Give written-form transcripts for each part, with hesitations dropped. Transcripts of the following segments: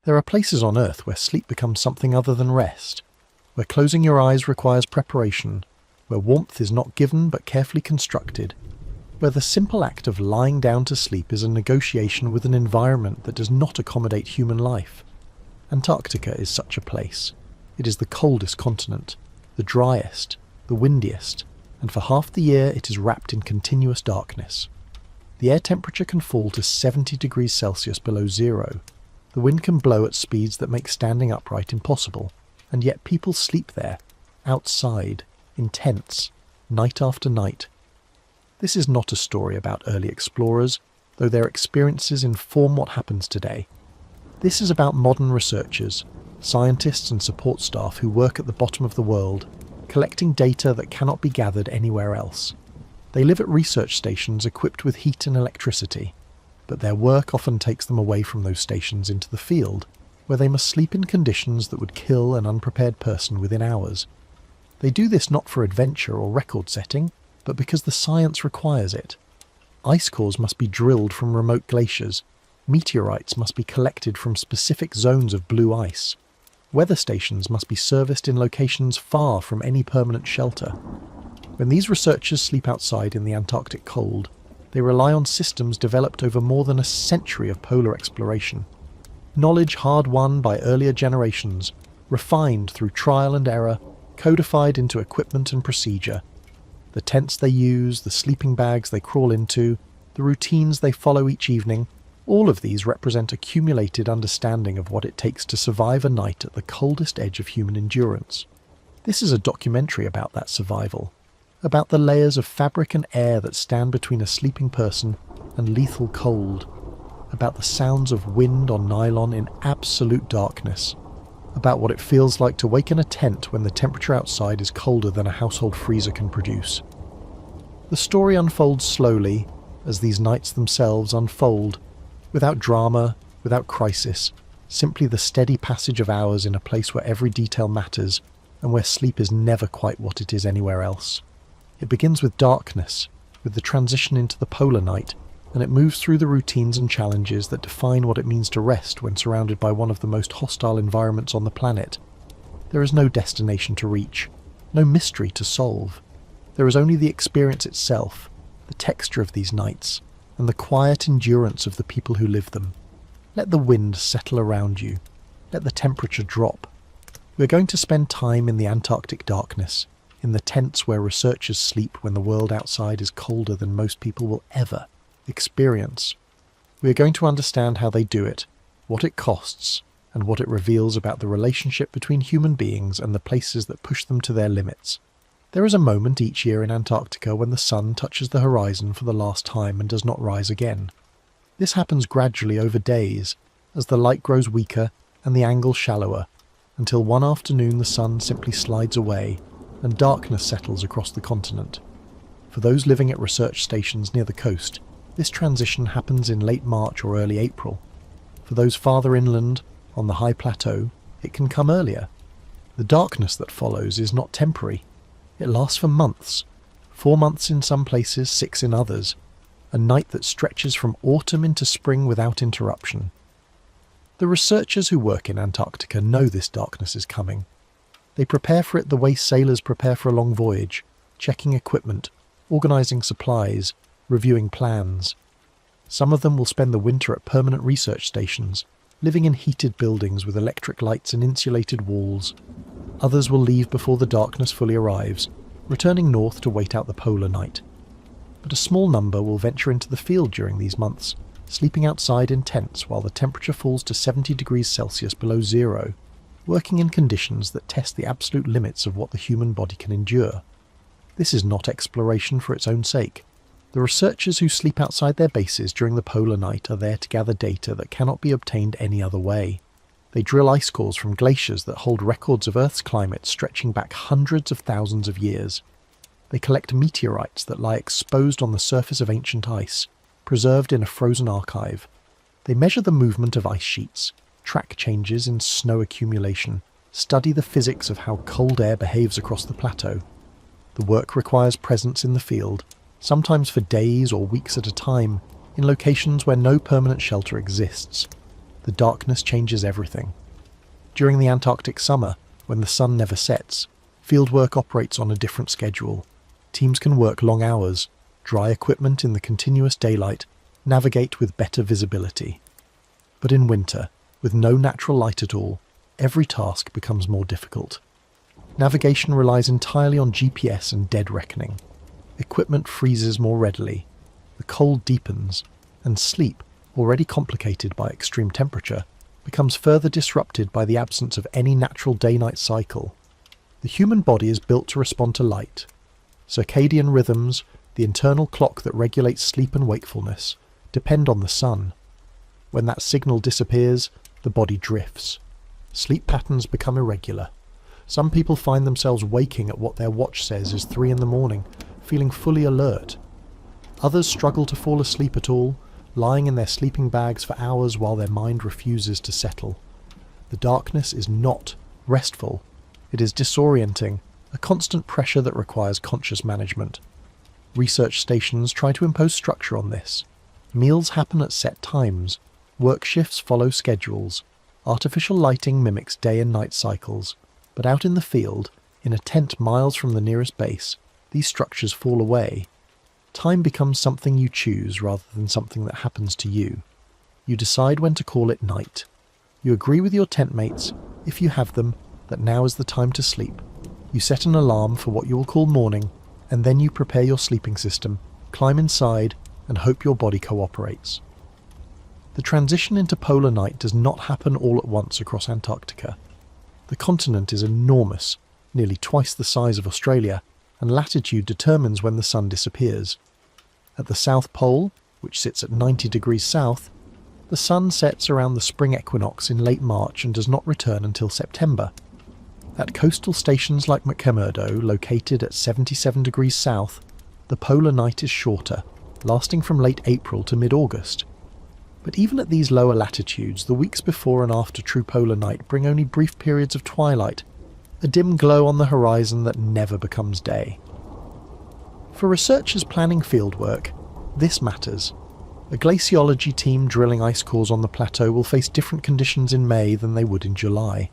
There are places on Earth where sleep becomes something other than rest, where closing your eyes requires preparation, where warmth is not given but carefully constructed, where the simple act of lying down to sleep is a negotiation with an environment that does not accommodate human life. Antarctica is such a place. It is the coldest continent, the driest, the windiest, and for half the year it is wrapped in continuous darkness. The air temperature can fall to 70 degrees Celsius below zero. The wind can blow at speeds that make standing upright impossible, and yet people sleep there, outside, in tents, night after night. This is not a story about early explorers, though their experiences inform what happens today. This is about modern researchers, scientists and support staff who work at the bottom of the world, collecting data that cannot be gathered anywhere else. They live at research stations equipped with heat and electricity, but their work often takes them away from those stations into the field, where they must sleep in conditions that would kill an unprepared person within hours. They do this not for adventure or record setting, but because the science requires it. Ice cores must be drilled from remote glaciers. Meteorites must be collected from specific zones of blue ice. Weather stations must be serviced in locations far from any permanent shelter. When these researchers sleep outside in the Antarctic cold, they rely on systems developed over more than a century of polar exploration. Knowledge hard-won by earlier generations, refined through trial and error, codified into equipment and procedure. The tents they use, the sleeping bags they crawl into, the routines they follow each evening, all of these represent accumulated understanding of what it takes to survive a night at the coldest edge of human endurance. This is a documentary about that survival, about the layers of fabric and air that stand between a sleeping person and lethal cold, about the sounds of wind on nylon in absolute darkness, about what it feels like to wake in a tent when the temperature outside is colder than a household freezer can produce. The story unfolds slowly, as these nights themselves unfold, without drama, without crisis, simply the steady passage of hours in a place where every detail matters and where sleep is never quite what it is anywhere else. It begins with darkness, with the transition into the polar night, and it moves through the routines and challenges that define what it means to rest when surrounded by one of the most hostile environments on the planet. There is no destination to reach, no mystery to solve. There is only the experience itself, the texture of these nights, and the quiet endurance of the people who live them. Let the wind settle around you. Let the temperature drop. We're going to spend time in the Antarctic darkness, in the tents where researchers sleep when the world outside is colder than most people will ever experience. We are going to understand how they do it, what it costs, and what it reveals about the relationship between human beings and the places that push them to their limits. There is a moment each year in Antarctica when the sun touches the horizon for the last time and does not rise again. This happens gradually over days, as the light grows weaker and the angle shallower, until one afternoon the sun simply slides away and darkness settles across the continent. For those living at research stations near the coast, this transition happens in late March or early April. For those farther inland, on the high plateau, it can come earlier. The darkness that follows is not temporary. It lasts for months, 4 months in some places, 6 in others, a night that stretches from autumn into spring without interruption. The researchers who work in Antarctica know this darkness is coming. They prepare for it the way sailors prepare for a long voyage, checking equipment, organising supplies, reviewing plans. Some of them will spend the winter at permanent research stations, living in heated buildings with electric lights and insulated walls. Others will leave before the darkness fully arrives, returning north to wait out the polar night. But a small number will venture into the field during these months, sleeping outside in tents while the temperature falls to 70 degrees Celsius below zero, working in conditions that test the absolute limits of what the human body can endure. This is not exploration for its own sake. The researchers who sleep outside their bases during the polar night are there to gather data that cannot be obtained any other way. They drill ice cores from glaciers that hold records of Earth's climate stretching back hundreds of thousands of years. They collect meteorites that lie exposed on the surface of ancient ice, preserved in a frozen archive. They measure the movement of ice sheets, track changes in snow accumulation, study the physics of how cold air behaves across the plateau. The work requires presence in the field, sometimes for days or weeks at a time, in locations where no permanent shelter exists. the darkness changes everything. During the Antarctic summer, when the sun never sets, fieldwork operates on a different schedule. Teams can work long hours, dry equipment in the continuous daylight, navigate with better visibility. But in winter, with no natural light at all, every task becomes more difficult. Navigation relies entirely on GPS and dead reckoning. Equipment freezes more readily, the cold deepens, and sleep, already complicated by extreme temperature, becomes further disrupted by the absence of any natural day-night cycle. The human body is built to respond to light. Circadian rhythms, the internal clock that regulates sleep and wakefulness, depend on the sun. When that signal disappears, the body drifts. Sleep patterns become irregular. Some people find themselves waking at what their watch says is 3 a.m, feeling fully alert. Others struggle to fall asleep at all, lying in their sleeping bags for hours while their mind refuses to settle. The darkness is not restful. It is disorienting, a constant pressure that requires conscious management. Research stations try to impose structure on this. Meals happen at set times. Work shifts follow schedules. Artificial lighting mimics day and night cycles. But out in the field, in a tent miles from the nearest base, these structures fall away. Time becomes something you choose rather than something that happens to you. You decide when to call it night. You agree with your tent mates, if you have them, that now is the time to sleep. You set an alarm for what you will call morning, and then you prepare your sleeping system, climb inside, and hope your body cooperates. The transition into polar night does not happen all at once across Antarctica. The continent is enormous, nearly twice the size of Australia, and latitude determines when the sun disappears. At the South Pole, which sits at 90 degrees south, the sun sets around the spring equinox in late March and does not return until September. At coastal stations like McMurdo, located at 77 degrees south, the polar night is shorter, lasting from late April to mid-August. But even at these lower latitudes, the weeks before and after true polar night bring only brief periods of twilight, a dim glow on the horizon that never becomes day. For researchers planning fieldwork, this matters. A glaciology team drilling ice cores on the plateau will face different conditions in May than they would in July.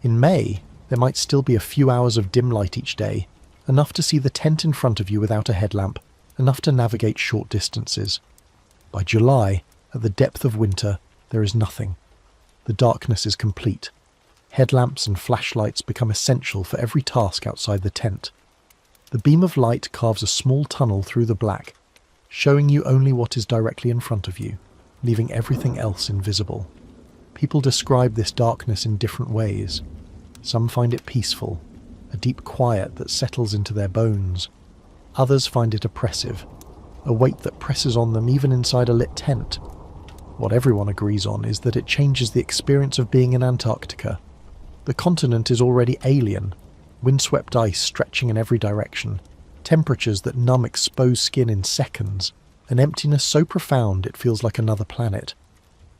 In May, there might still be a few hours of dim light each day, enough to see the tent in front of you without a headlamp, enough to navigate short distances. By July, at the depth of winter, there is nothing. The darkness is complete. Headlamps and flashlights become essential for every task outside the tent. The beam of light carves a small tunnel through the black, showing you only what is directly in front of you, leaving everything else invisible. People describe this darkness in different ways. Some find it peaceful, a deep quiet that settles into their bones. Others find it oppressive, a weight that presses on them even inside a lit tent. What everyone agrees on is that it changes the experience of being in Antarctica. The continent is already alien, windswept ice stretching in every direction, temperatures that numb exposed skin in seconds, an emptiness so profound it feels like another planet.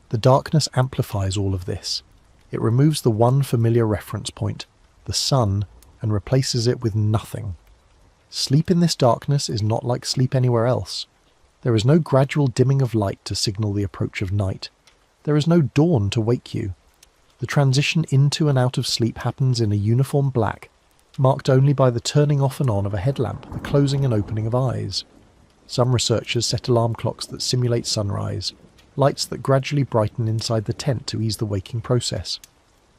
The darkness amplifies all of this. It removes the one familiar reference point, the sun, and replaces it with nothing. Sleep in this darkness is not like sleep anywhere else. There is no gradual dimming of light to signal the approach of night. There is no dawn to wake you. The transition into and out of sleep happens in a uniform black, marked only by the turning off and on of a headlamp, the closing and opening of eyes. Some researchers set alarm clocks that simulate sunrise, lights that gradually brighten inside the tent to ease the waking process.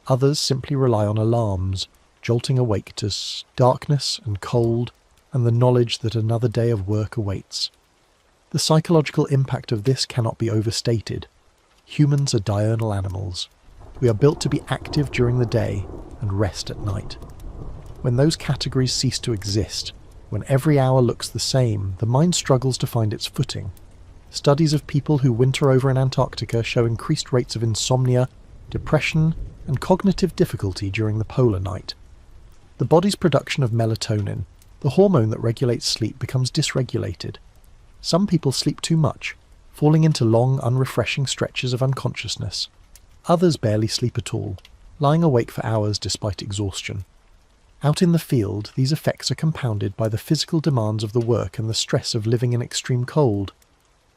Others simply rely on alarms, jolting awake to darkness and cold, and the knowledge that another day of work awaits. The psychological impact of this cannot be overstated. Humans are diurnal animals. We are built to be active during the day and rest at night. When those categories cease to exist, when every hour looks the same, the mind struggles to find its footing. Studies of people who winter over in Antarctica show increased rates of insomnia, depression, and cognitive difficulty during the polar night. The body's production of melatonin, the hormone that regulates sleep, becomes dysregulated. Some people sleep too much, falling into long, unrefreshing stretches of unconsciousness. Others barely sleep at all, lying awake for hours despite exhaustion. Out in the field, these effects are compounded by the physical demands of the work and the stress of living in extreme cold.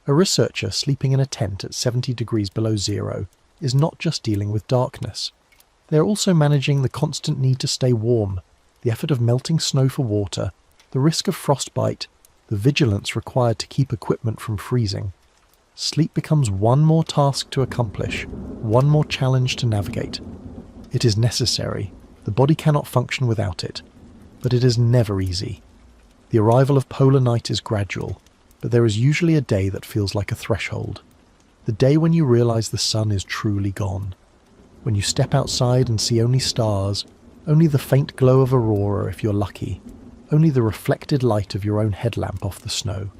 A researcher sleeping in a tent at 70 degrees below zero is not just dealing with darkness. They are also managing the constant need to stay warm, the effort of melting snow for water, the risk of frostbite, the vigilance required to keep equipment from freezing. Sleep becomes one more task to accomplish, one more challenge to navigate. It is necessary. The body cannot function without it. But it is never easy. The arrival of polar night is gradual, but there is usually a day that feels like a threshold. The day when you realize the sun is truly gone. When you step outside and see only stars, only the faint glow of aurora if you're lucky, only the reflected light of your own headlamp off the snow.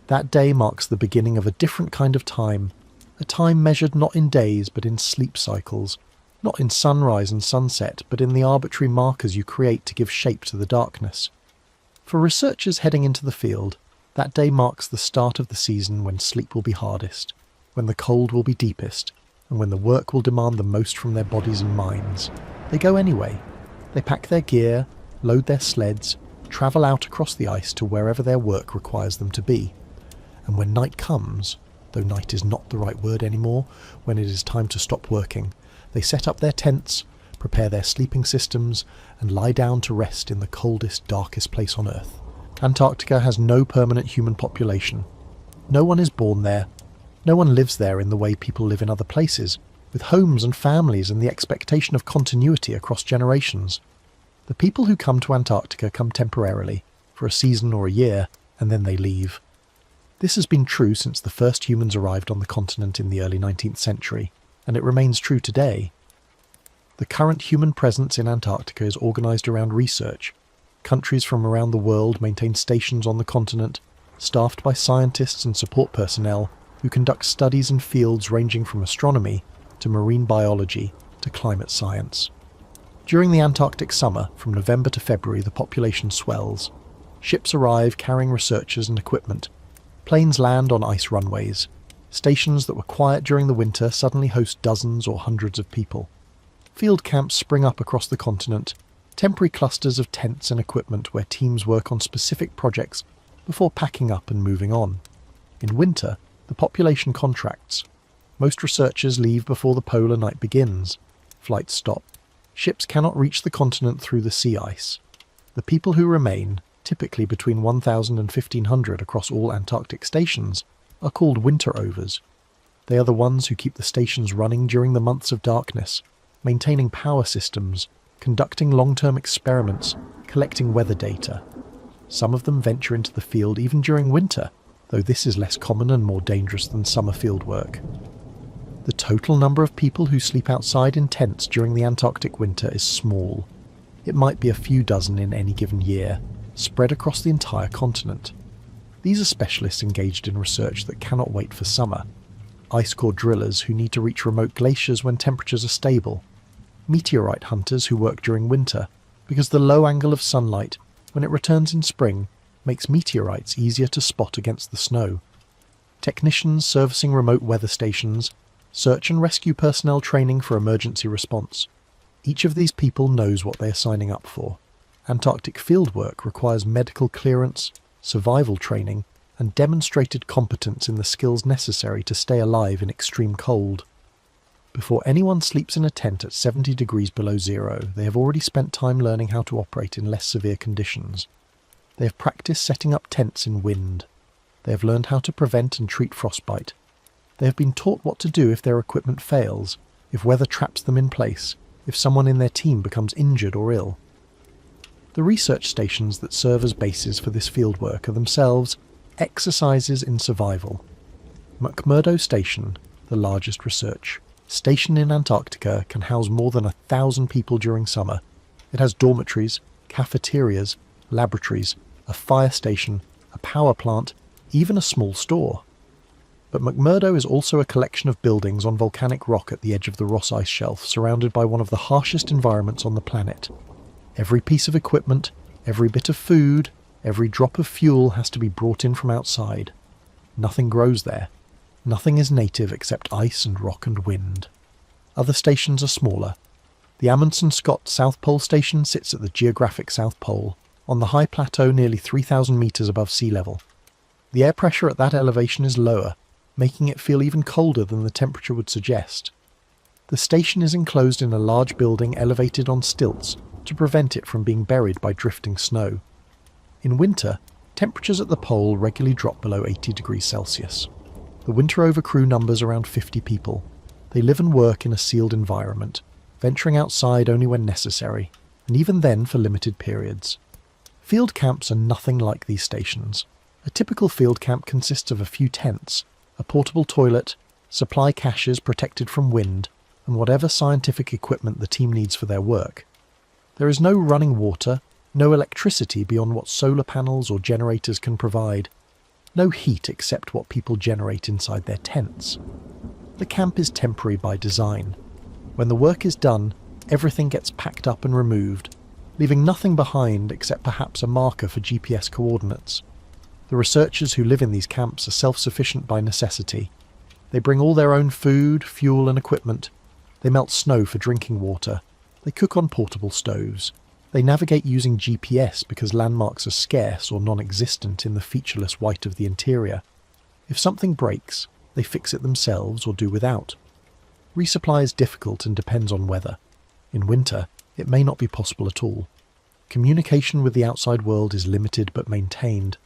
That day marks the beginning of a different kind of time, a time measured not in days but in sleep cycles, not in sunrise and sunset but in the arbitrary markers you create to give shape to the darkness. For researchers heading into the field, that day marks the start of the season when sleep will be hardest, when the cold will be deepest, and when the work will demand the most from their bodies and minds. They go anyway. They pack their gear, load their sleds, travel out across the ice to wherever their work requires them to be. And when night comes, though night is not the right word anymore, when it is time to stop working, they set up their tents, prepare their sleeping systems, and lie down to rest in the coldest, darkest place on Earth. Antarctica has no permanent human population. No one is born there. No one lives there in the way people live in other places, with homes and families and the expectation of continuity across generations. The people who come to Antarctica come temporarily, for a season or a year, and then they leave. This has been true since the first humans arrived on the continent in the early 19th century, and it remains true today. The current human presence in Antarctica is organised around research. Countries from around the world maintain stations on the continent, staffed by scientists and support personnel who conduct studies in fields ranging from astronomy to marine biology to climate science. During the Antarctic summer, from November to February, the population swells. Ships arrive carrying researchers and equipment. Planes land on ice runways. Stations that were quiet during the winter suddenly host dozens or hundreds of people. Field camps spring up across the continent, temporary clusters of tents and equipment where teams work on specific projects before packing up and moving on. In winter, the population contracts. Most researchers leave before the polar night begins. Flights stop. Ships cannot reach the continent through the sea ice. The people who remain, typically between 1,000 and 1,500 across all Antarctic stations, are called winter-overs. They are the ones who keep the stations running during the months of darkness, maintaining power systems, conducting long-term experiments, collecting weather data. Some of them venture into the field even during winter, though this is less common and more dangerous than summer field work. The total number of people who sleep outside in tents during the Antarctic winter is small. It might be a few dozen in any given year, spread across the entire continent. These are specialists engaged in research that cannot wait for summer. Ice core drillers who need to reach remote glaciers when temperatures are stable. Meteorite hunters who work during winter, because the low angle of sunlight, when it returns in spring, makes meteorites easier to spot against the snow. Technicians servicing remote weather stations, search and rescue personnel training for emergency response. Each of these people knows what they are signing up for. Antarctic fieldwork requires medical clearance, survival training, and demonstrated competence in the skills necessary to stay alive in extreme cold. Before anyone sleeps in a tent at 70 degrees below zero, they have already spent time learning how to operate in less severe conditions. They have practiced setting up tents in wind. They have learned how to prevent and treat frostbite. They have been taught what to do if their equipment fails, if weather traps them in place, if someone in their team becomes injured or ill. The research stations that serve as bases for this fieldwork are themselves exercises in survival. McMurdo Station, the largest research station in Antarctica, can house more than 1,000 people during summer. It has dormitories, cafeterias, laboratories, a fire station, a power plant, even a small store. But McMurdo is also a collection of buildings on volcanic rock at the edge of the Ross Ice Shelf, surrounded by one of the harshest environments on the planet. Every piece of equipment, every bit of food, every drop of fuel has to be brought in from outside. Nothing grows there. Nothing is native except ice and rock and wind. Other stations are smaller. The Amundsen Scott South Pole Station sits at the geographic South Pole, on the high plateau nearly 3,000 metres above sea level. The air pressure at that elevation is lower, making it feel even colder than the temperature would suggest. The station is enclosed in a large building elevated on stilts to prevent it from being buried by drifting snow. In winter, temperatures at the pole regularly drop below 80 degrees Celsius. The winter over crew numbers around 50 people. They live and work in a sealed environment, venturing outside only when necessary, and even then for limited periods. Field camps are nothing like these stations. A typical field camp consists of a few tents, a portable toilet, supply caches protected from wind, and whatever scientific equipment the team needs for their work. There is no running water, no electricity beyond what solar panels or generators can provide, no heat except what people generate inside their tents. The camp is temporary by design. When the work is done, everything gets packed up and removed, leaving nothing behind except perhaps a marker for GPS coordinates. The researchers who live in these camps are self-sufficient by necessity. They bring all their own food, fuel and equipment. They melt snow for drinking water. They cook on portable stoves. They navigate using GPS because landmarks are scarce or non-existent in the featureless white of the interior. If something breaks, they fix it themselves or do without. Resupply is difficult and depends on weather. In winter, it may not be possible at all. Communication with the outside world is limited but maintained.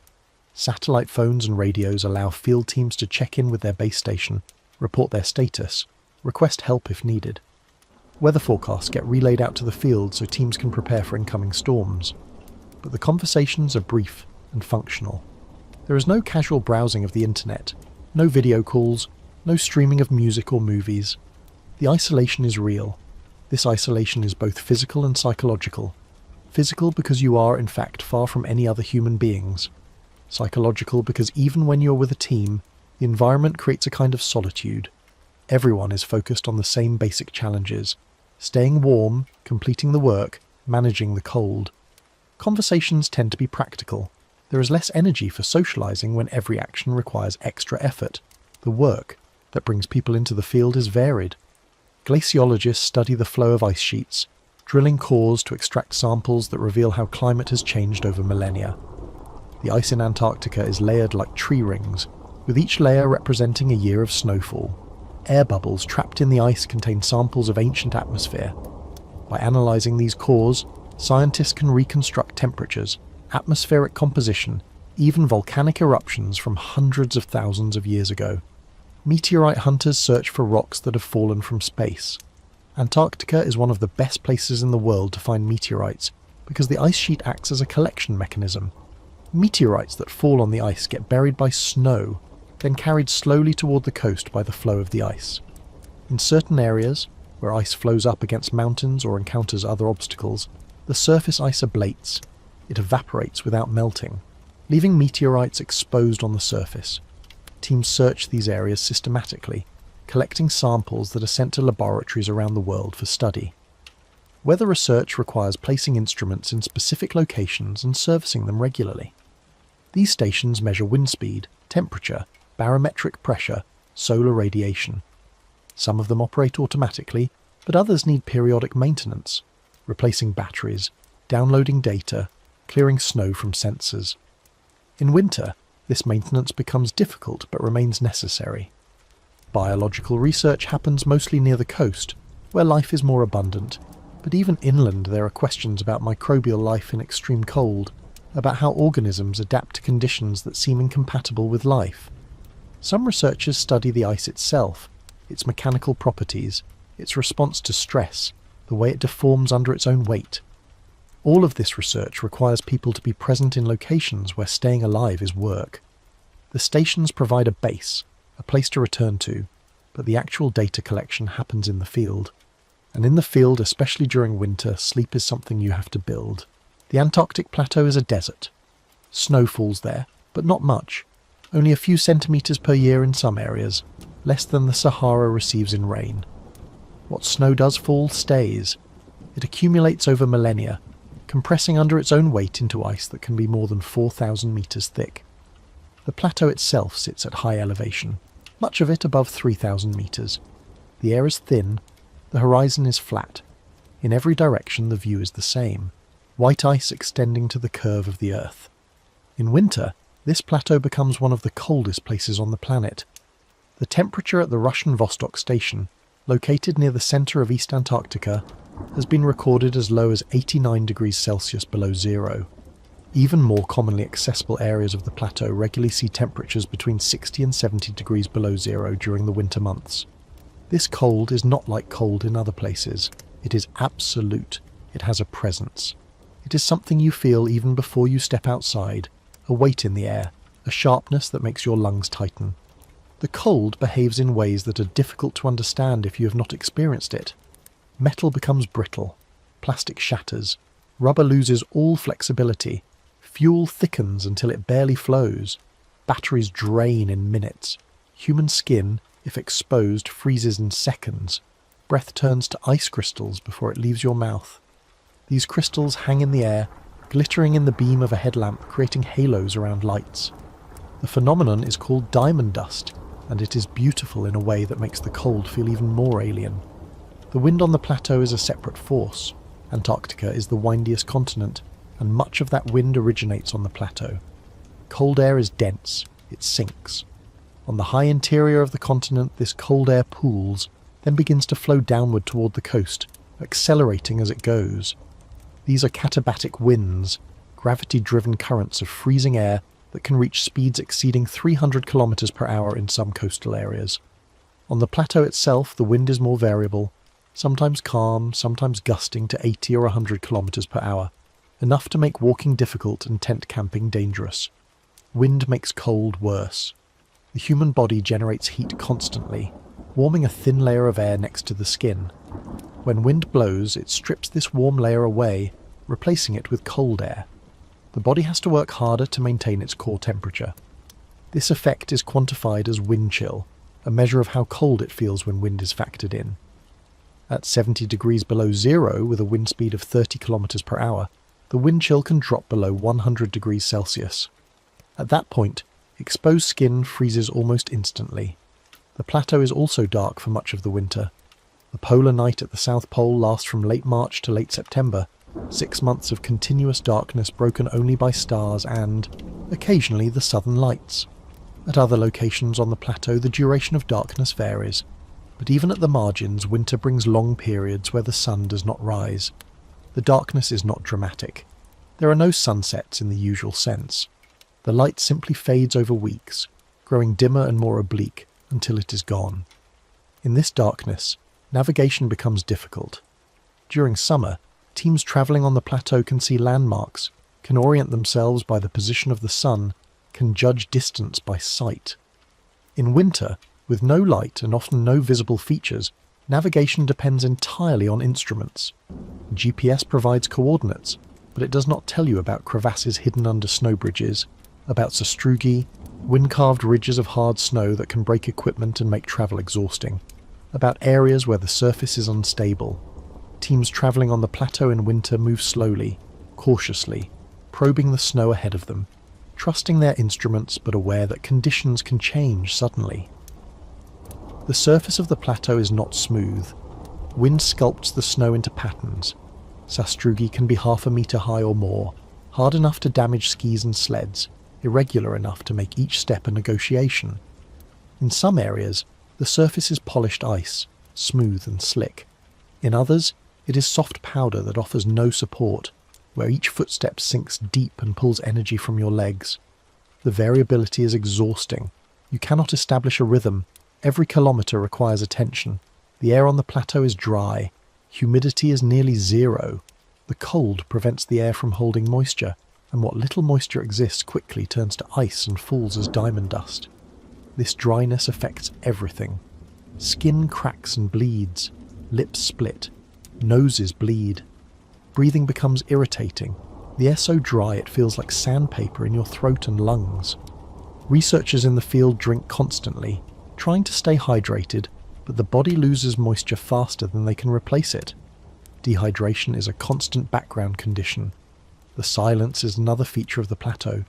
Satellite phones and radios allow field teams to check in with their base station, report their status, request help if needed. Weather forecasts get relayed out to the field so teams can prepare for incoming storms. But the conversations are brief and functional. There is no casual browsing of the internet, no video calls, no streaming of music or movies. The isolation is real. This isolation is both physical and psychological. Physical because you are, in fact, far from any other human beings. Psychological because even when you're with a team, the environment creates a kind of solitude. Everyone is focused on the same basic challenges: staying warm, completing the work, managing the cold. Conversations tend to be practical. There is less energy for socializing when every action requires extra effort. The work that brings people into the field is varied. Glaciologists study the flow of ice sheets, drilling cores to extract samples that reveal how climate has changed over millennia. The ice in Antarctica is layered like tree rings, with each layer representing a year of snowfall. Air bubbles trapped in the ice contain samples of ancient atmosphere. By analysing these cores, scientists can reconstruct temperatures, atmospheric composition, even volcanic eruptions from hundreds of thousands of years ago. Meteorite hunters search for rocks that have fallen from space. Antarctica is one of the best places in the world to find meteorites because the ice sheet acts as a collection mechanism. Meteorites that fall on the ice get buried by snow, then carried slowly toward the coast by the flow of the ice. In certain areas, where ice flows up against mountains or encounters other obstacles, the surface ice ablates. It evaporates without melting, leaving meteorites exposed on the surface. Teams search these areas systematically, collecting samples that are sent to laboratories around the world for study. Weather research requires placing instruments in specific locations and servicing them regularly. These stations measure wind speed, temperature, barometric pressure, solar radiation. Some of them operate automatically, but others need periodic maintenance, replacing batteries, downloading data, clearing snow from sensors. In winter, this maintenance becomes difficult but remains necessary. Biological research happens mostly near the coast, where life is more abundant, but even inland there are questions about microbial life in extreme cold, about how organisms adapt to conditions that seem incompatible with life. Some researchers study the ice itself, its mechanical properties, its response to stress, the way it deforms under its own weight. All of this research requires people to be present in locations where staying alive is work. The stations provide a base, a place to return to, but the actual data collection happens in the field. And in the field, especially during winter, sleep is something you have to build. The Antarctic Plateau is a desert. Snow falls there, but not much. Only a few centimetres per year in some areas, less than the Sahara receives in rain. What snow does fall stays. It accumulates over millennia, compressing under its own weight into ice that can be more than 4,000 metres thick. The plateau itself sits at high elevation, much of it above 3,000 metres. The air is thin, the horizon is flat. In every direction the view is the same, white ice extending to the curve of the Earth. In winter, this plateau becomes one of the coldest places on the planet. The temperature at the Russian Vostok station located near the centre of East Antarctica, has been recorded as low as 89 degrees Celsius below zero. Even more commonly accessible areas of the plateau regularly see temperatures between 60 and 70 degrees below zero during the winter months. This cold is not like cold in other places. It is absolute. It has a presence. It is something you feel even before you step outside, a weight in the air, a sharpness that makes your lungs tighten. The cold behaves in ways that are difficult to understand if you have not experienced it. Metal becomes brittle, plastic shatters, rubber loses all flexibility, fuel thickens until it barely flows, batteries drain in minutes, human skin, if exposed, freezes in seconds, breath turns to ice crystals before it leaves your mouth. These crystals hang in the air, glittering in the beam of a headlamp, creating halos around lights. The phenomenon is called diamond dust, and it is beautiful in a way that makes the cold feel even more alien. The wind on the plateau is a separate force. Antarctica is the windiest continent, and much of that wind originates on the plateau. Cold air is dense, it sinks. On the high interior of the continent, this cold air pools, then begins to flow downward toward the coast, accelerating as it goes. These are katabatic winds, gravity-driven currents of freezing air that can reach speeds exceeding 300 kilometers per hour in some coastal areas. On the plateau itself, the wind is more variable, sometimes calm, sometimes gusting to 80 or 100 kilometers per hour, enough to make walking difficult and tent camping dangerous. Wind makes cold worse. The human body generates heat constantly, warming a thin layer of air next to the skin. When wind blows, it strips this warm layer away, replacing it with cold air. The body has to work harder to maintain its core temperature. This effect is quantified as wind chill, a measure of how cold it feels when wind is factored in. At 70 degrees below zero, with a wind speed of 30 kilometers per hour, the wind chill can drop below 100 degrees Celsius. At that point, exposed skin freezes almost instantly. The plateau is also dark for much of the winter. The polar night at the South Pole lasts from late March to late September, 6 months of continuous darkness broken only by stars and, occasionally, the southern lights. At other locations on the plateau, the duration of darkness varies. But even at the margins, winter brings long periods where the sun does not rise. The darkness is not dramatic. There are no sunsets in the usual sense. The light simply fades over weeks, growing dimmer and more oblique until it is gone. In this darkness, navigation becomes difficult. During summer, teams travelling on the plateau can see landmarks, can orient themselves by the position of the sun, can judge distance by sight. In winter, with no light and often no visible features, navigation depends entirely on instruments. GPS provides coordinates, but it does not tell you about crevasses hidden under snow bridges, about sastrugi, wind-carved ridges of hard snow that can break equipment and make travel exhausting, about areas where the surface is unstable. Teams travelling on the plateau in winter move slowly, cautiously, probing the snow ahead of them, trusting their instruments but aware that conditions can change suddenly. The surface of the plateau is not smooth. Wind sculpts the snow into patterns. Sastrugi can be 1/2 metre high or more, hard enough to damage skis and sleds, irregular enough to make each step a negotiation. In some areas, the surface is polished ice, smooth and slick. In others, it is soft powder that offers no support, where each footstep sinks deep and pulls energy from your legs. The variability is exhausting. You cannot establish a rhythm. Every kilometre requires attention. The air on the plateau is dry. Humidity is nearly zero. The cold prevents the air from holding moisture, and what little moisture exists quickly turns to ice and falls as diamond dust. This dryness affects everything. Skin cracks and bleeds. Lips split. Noses bleed. Breathing becomes irritating. The air so dry it feels like sandpaper in your throat and lungs. Researchers in the field drink constantly, trying to stay hydrated, but the body loses moisture faster than they can replace it. Dehydration is a constant background condition. The silence is another feature of the plateau.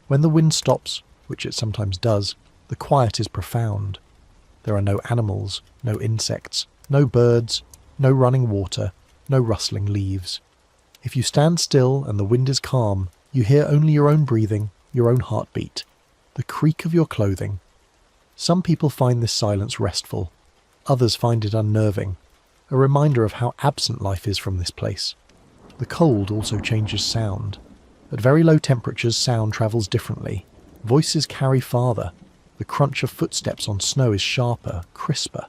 When the wind stops, which it sometimes does, the quiet is profound. There are no animals, no insects, no birds, no running water, no rustling leaves. If you stand still and the wind is calm, you hear only your own breathing, your own heartbeat, the creak of your clothing. Some people find this silence restful. Others find it unnerving, a reminder of how absent life is from this place. The cold also changes sound. At very low temperatures, sound travels differently. Voices carry farther. The crunch of footsteps on snow is sharper, crisper.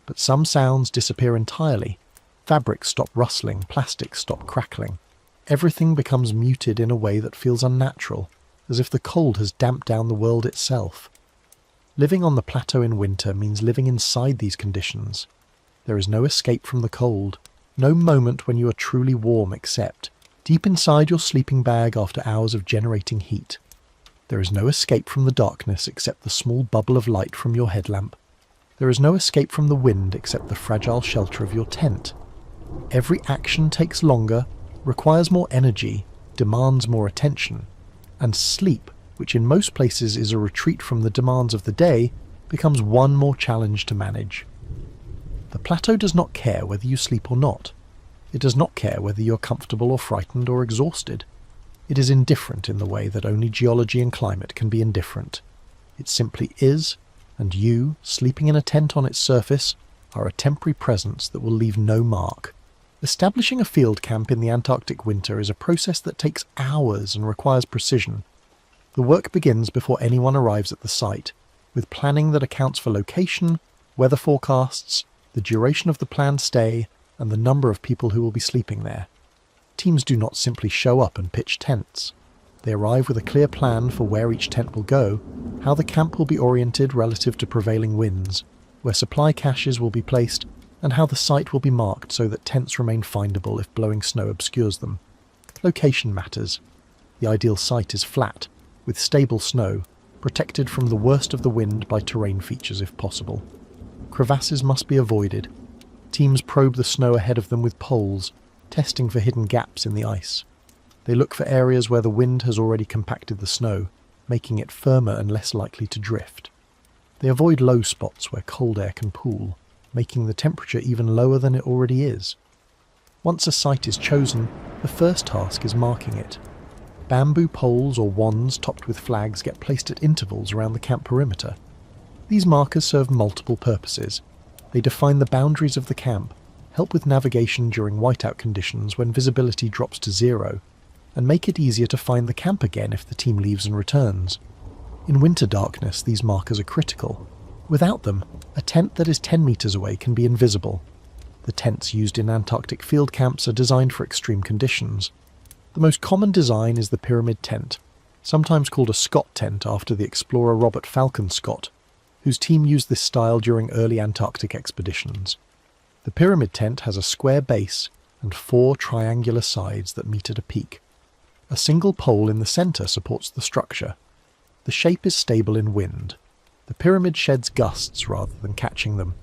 But some sounds disappear entirely. Fabrics stop rustling, plastics stop crackling. Everything becomes muted in a way that feels unnatural, as if the cold has damped down the world itself. Living on the plateau in winter means living inside these conditions. There is no escape from the cold, no moment when you are truly warm except deep inside your sleeping bag after hours of generating heat. There is no escape from the darkness except the small bubble of light from your headlamp. There is no escape from the wind except the fragile shelter of your tent. Every action takes longer, requires more energy, demands more attention, and sleep, which in most places is a retreat from the demands of the day, becomes one more challenge to manage. The plateau does not care whether you sleep or not. It does not care whether you're comfortable or frightened or exhausted. It is indifferent in the way that only geology and climate can be indifferent. It simply is, and you, sleeping in a tent on its surface, are a temporary presence that will leave no mark. Establishing a field camp in the Antarctic winter is a process that takes hours and requires precision. The work begins before anyone arrives at the site, with planning that accounts for location, weather forecasts, the duration of the planned stay, and the number of people who will be sleeping there. Teams do not simply show up and pitch tents. They arrive with a clear plan for where each tent will go, how the camp will be oriented relative to prevailing winds, where supply caches will be placed, and how the site will be marked so that tents remain findable if blowing snow obscures them. Location matters. The ideal site is flat, with stable snow, protected from the worst of the wind by terrain features if possible. Crevasses must be avoided. Teams probe the snow ahead of them with poles, testing for hidden gaps in the ice. They look for areas where the wind has already compacted the snow, making it firmer and less likely to drift. They avoid low spots where cold air can pool, making the temperature even lower than it already is. Once a site is chosen, the first task is marking it. Bamboo poles or wands topped with flags get placed at intervals around the camp perimeter. These markers serve multiple purposes. They define the boundaries of the camp, help with navigation during whiteout conditions when visibility drops to zero, and make it easier to find the camp again if the team leaves and returns. In winter darkness, these markers are critical. Without them, a tent that is 10 meters away can be invisible. The tents used in Antarctic field camps are designed for extreme conditions. The most common design is the pyramid tent, sometimes called a Scott tent after the explorer Robert Falcon Scott, whose team used this style during early Antarctic expeditions. The pyramid tent has a square base and 4 triangular sides that meet at a peak. A single pole in the centre supports the structure. The shape is stable in wind. The pyramid sheds gusts rather than catching them,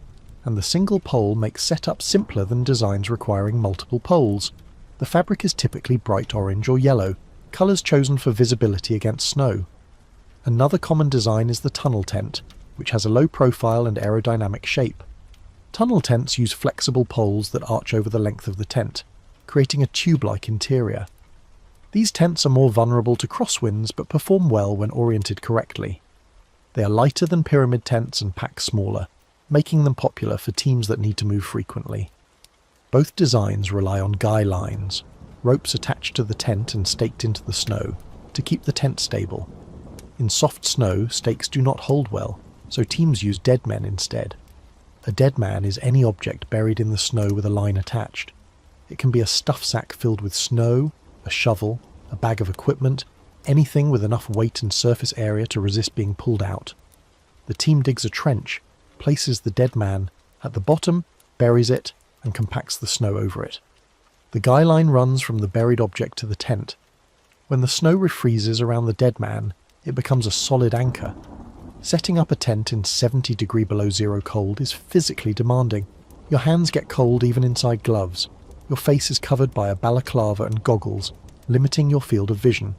and the single pole makes setup simpler than designs requiring multiple poles. The fabric is typically bright orange or yellow, colours chosen for visibility against snow. Another common design is the tunnel tent, which has a low profile and aerodynamic shape. Tunnel tents use flexible poles that arch over the length of the tent, creating a tube-like interior. These tents are more vulnerable to crosswinds but perform well when oriented correctly. They are lighter than pyramid tents and pack smaller, making them popular for teams that need to move frequently. Both designs rely on guy lines, ropes attached to the tent and staked into the snow, to keep the tent stable. In soft snow, stakes do not hold well, so teams use dead men instead. A dead man is any object buried in the snow with a line attached. It can be a stuff sack filled with snow, a shovel, a bag of equipment, anything with enough weight and surface area to resist being pulled out. The team digs a trench, places the dead man at the bottom, buries it, and compacts the snow over it. The guy line runs from the buried object to the tent. When the snow refreezes around the dead man, it becomes a solid anchor. Setting up a tent in 70 degree below zero cold is physically demanding. Your hands get cold even inside gloves. Your face is covered by a balaclava and goggles, limiting your field of vision.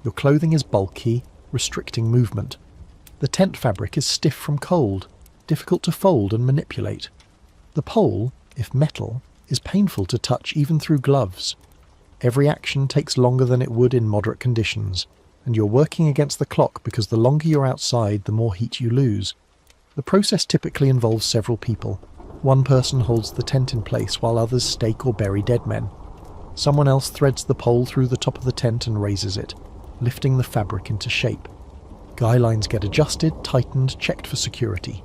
Your clothing is bulky, restricting movement. The tent fabric is stiff from cold, difficult to fold and manipulate. The pole, if metal, is painful to touch even through gloves. Every action takes longer than it would in moderate conditions, and you're working against the clock because the longer you're outside, the more heat you lose. The process typically involves several people, One person holds the tent in place while others stake or bury dead men. Someone else threads the pole through the top of the tent and raises it, lifting the fabric into shape. Guy lines get adjusted, tightened, checked for security.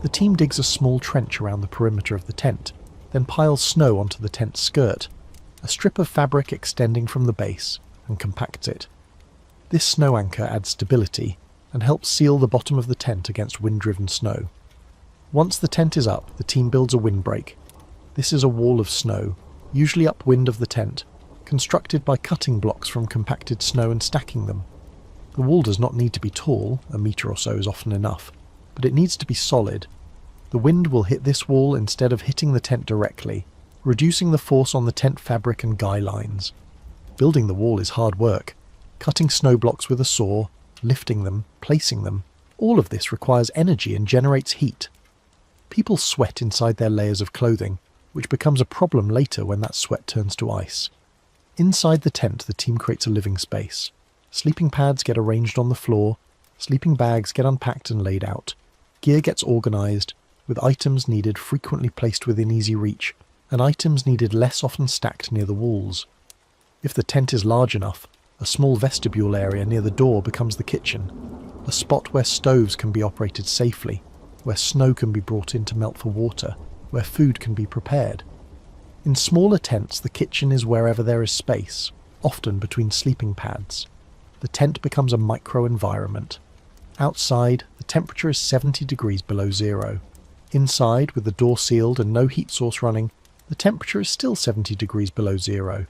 The team digs a small trench around the perimeter of the tent, then piles snow onto the tent's skirt, a strip of fabric extending from the base, and compacts it. This snow anchor adds stability and helps seal the bottom of the tent against wind-driven snow. Once the tent is up, the team builds a windbreak. This is a wall of snow, usually upwind of the tent, constructed by cutting blocks from compacted snow and stacking them. The wall does not need to be tall, a metre or so is often enough, but it needs to be solid. The wind will hit this wall instead of hitting the tent directly, reducing the force on the tent fabric and guy lines. Building the wall is hard work. Cutting snow blocks with a saw, lifting them, placing them, all of this requires energy and generates heat. People sweat inside their layers of clothing, which becomes a problem later when that sweat turns to ice. Inside the tent, the team creates a living space. Sleeping pads get arranged on the floor, sleeping bags get unpacked and laid out. Gear gets organised, with items needed frequently placed within easy reach, and items needed less often stacked near the walls. If the tent is large enough, a small vestibule area near the door becomes the kitchen, a spot where stoves can be operated safely, where snow can be brought in to melt for water, where food can be prepared. In smaller tents, the kitchen is wherever there is space, often between sleeping pads. The tent becomes a micro-environment. Outside, the temperature is 70 degrees below zero. Inside, with the door sealed and no heat source running, the temperature is still 70 degrees below zero.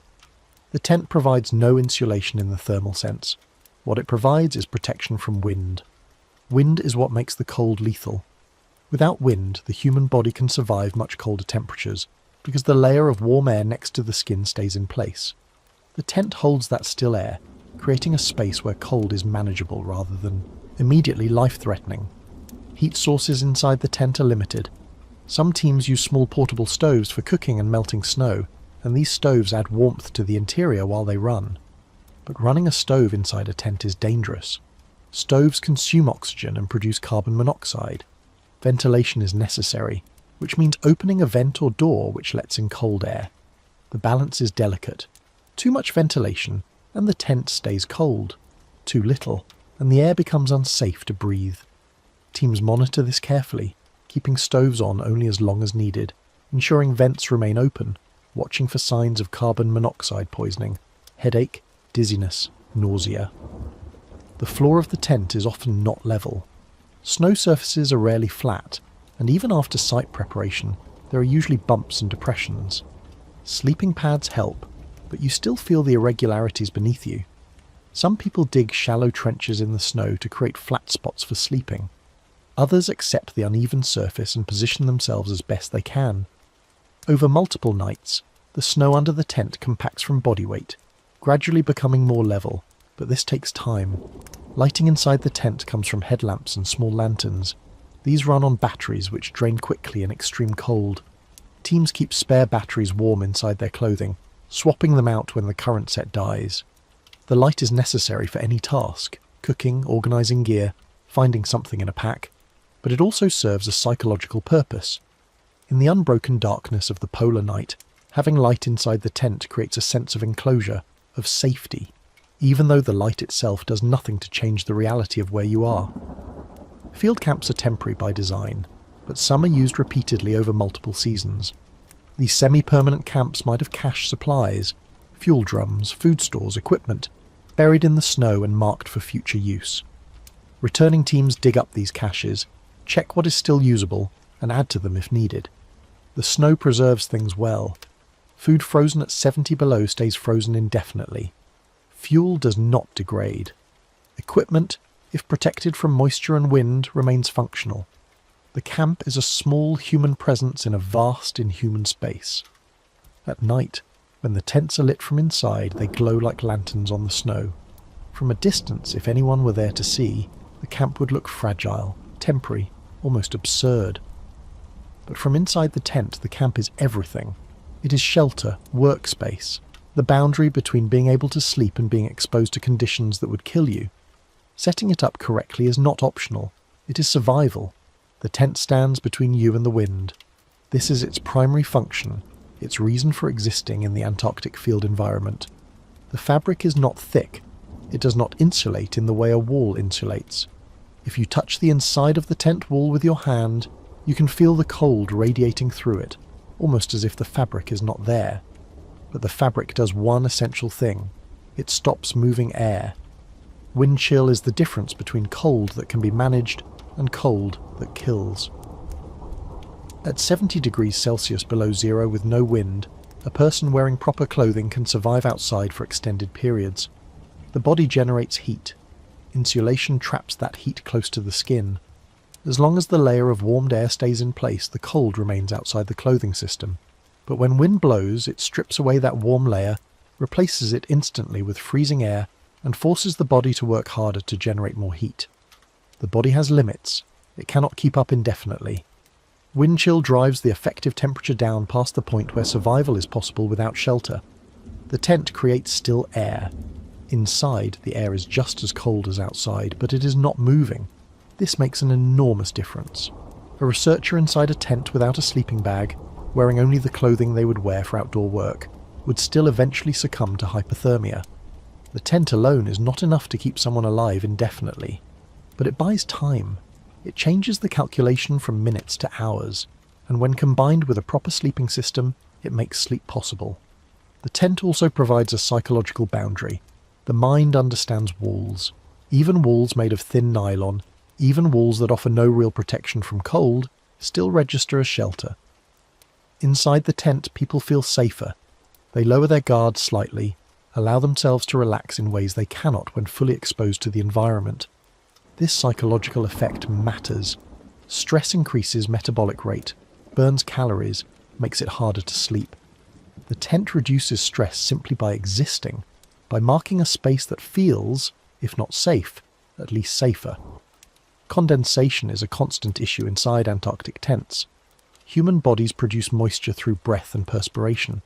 The tent provides no insulation in the thermal sense. What it provides is protection from wind. Wind is what makes the cold lethal. Without wind, the human body can survive much colder temperatures, because the layer of warm air next to the skin stays in place. The tent holds that still air, creating a space where cold is manageable rather than immediately life-threatening. Heat sources inside the tent are limited. Some teams use small portable stoves for cooking and melting snow, and these stoves add warmth to the interior while they run. But running a stove inside a tent is dangerous. Stoves consume oxygen and produce carbon monoxide. Ventilation is necessary, which means opening a vent or door which lets in cold air. The balance is delicate. Too much ventilation, and the tent stays cold. Too little, and the air becomes unsafe to breathe. Teams monitor this carefully, keeping stoves on only as long as needed, ensuring vents remain open, watching for signs of carbon monoxide poisoning, headache, dizziness, nausea. The floor of the tent is often not level. Snow surfaces are rarely flat, and even after site preparation, there are usually bumps and depressions. Sleeping pads help, but you still feel the irregularities beneath you. Some people dig shallow trenches in the snow to create flat spots for sleeping. Others accept the uneven surface and position themselves as best they can. Over multiple nights, the snow under the tent compacts from body weight, gradually becoming more level, but this takes time. Lighting inside the tent comes from headlamps and small lanterns. These run on batteries which drain quickly in extreme cold. Teams keep spare batteries warm inside their clothing, swapping them out when the current set dies. The light is necessary for any task, cooking, organising gear, finding something in a pack, but it also serves a psychological purpose. In the unbroken darkness of the polar night, having light inside the tent creates a sense of enclosure, of safety, even though the light itself does nothing to change the reality of where you are. Field camps are temporary by design, but some are used repeatedly over multiple seasons. These semi-permanent camps might have cached supplies, fuel drums, food stores, equipment, buried in the snow and marked for future use. Returning teams dig up these caches, check what is still usable, and add to them if needed. The snow preserves things well. Food frozen at 70 below stays frozen indefinitely. Fuel does not degrade. Equipment, if protected from moisture and wind, remains functional. The camp is a small human presence in a vast inhuman space. At night, when the tents are lit from inside, they glow like lanterns on the snow. From a distance, if anyone were there to see, the camp would look fragile, temporary, almost absurd. But from inside the tent, the camp is everything. It is shelter, workspace, the boundary between being able to sleep and being exposed to conditions that would kill you. Setting it up correctly is not optional. It is survival. The tent stands between you and the wind. This is its primary function, its reason for existing in the Antarctic field environment. The fabric is not thick. It does not insulate in the way a wall insulates. If you touch the inside of the tent wall with your hand, you can feel the cold radiating through it, almost as if the fabric is not there. But the fabric does one essential thing. It stops moving air. Wind chill is the difference between cold that can be managed and cold that kills. At 70 degrees Celsius below zero with no wind, a person wearing proper clothing can survive outside for extended periods. The body generates heat. Insulation traps that heat close to the skin. As long as the layer of warmed air stays in place, the cold remains outside the clothing system. But when wind blows, it strips away that warm layer, replaces it instantly with freezing air, and forces the body to work harder to generate more heat. The body has limits. It cannot keep up indefinitely. Wind chill drives the effective temperature down past the point where survival is possible without shelter. The tent creates still air. Inside, the air is just as cold as outside, but it is not moving. This makes an enormous difference. A researcher inside a tent without a sleeping bag, wearing only the clothing they would wear for outdoor work, would still eventually succumb to hypothermia. The tent alone is not enough to keep someone alive indefinitely, but it buys time. It changes the calculation from minutes to hours, and when combined with a proper sleeping system, it makes sleep possible. The tent also provides a psychological boundary. The mind understands walls. Even walls made of thin nylon, even walls that offer no real protection from cold, still register as shelter. Inside the tent, people feel safer. They lower their guards slightly, allow themselves to relax in ways they cannot when fully exposed to the environment. This psychological effect matters. Stress increases metabolic rate, burns calories, makes it harder to sleep. The tent reduces stress simply by existing, by marking a space that feels, if not safe, at least safer. Condensation is a constant issue inside Antarctic tents. Human bodies produce moisture through breath and perspiration.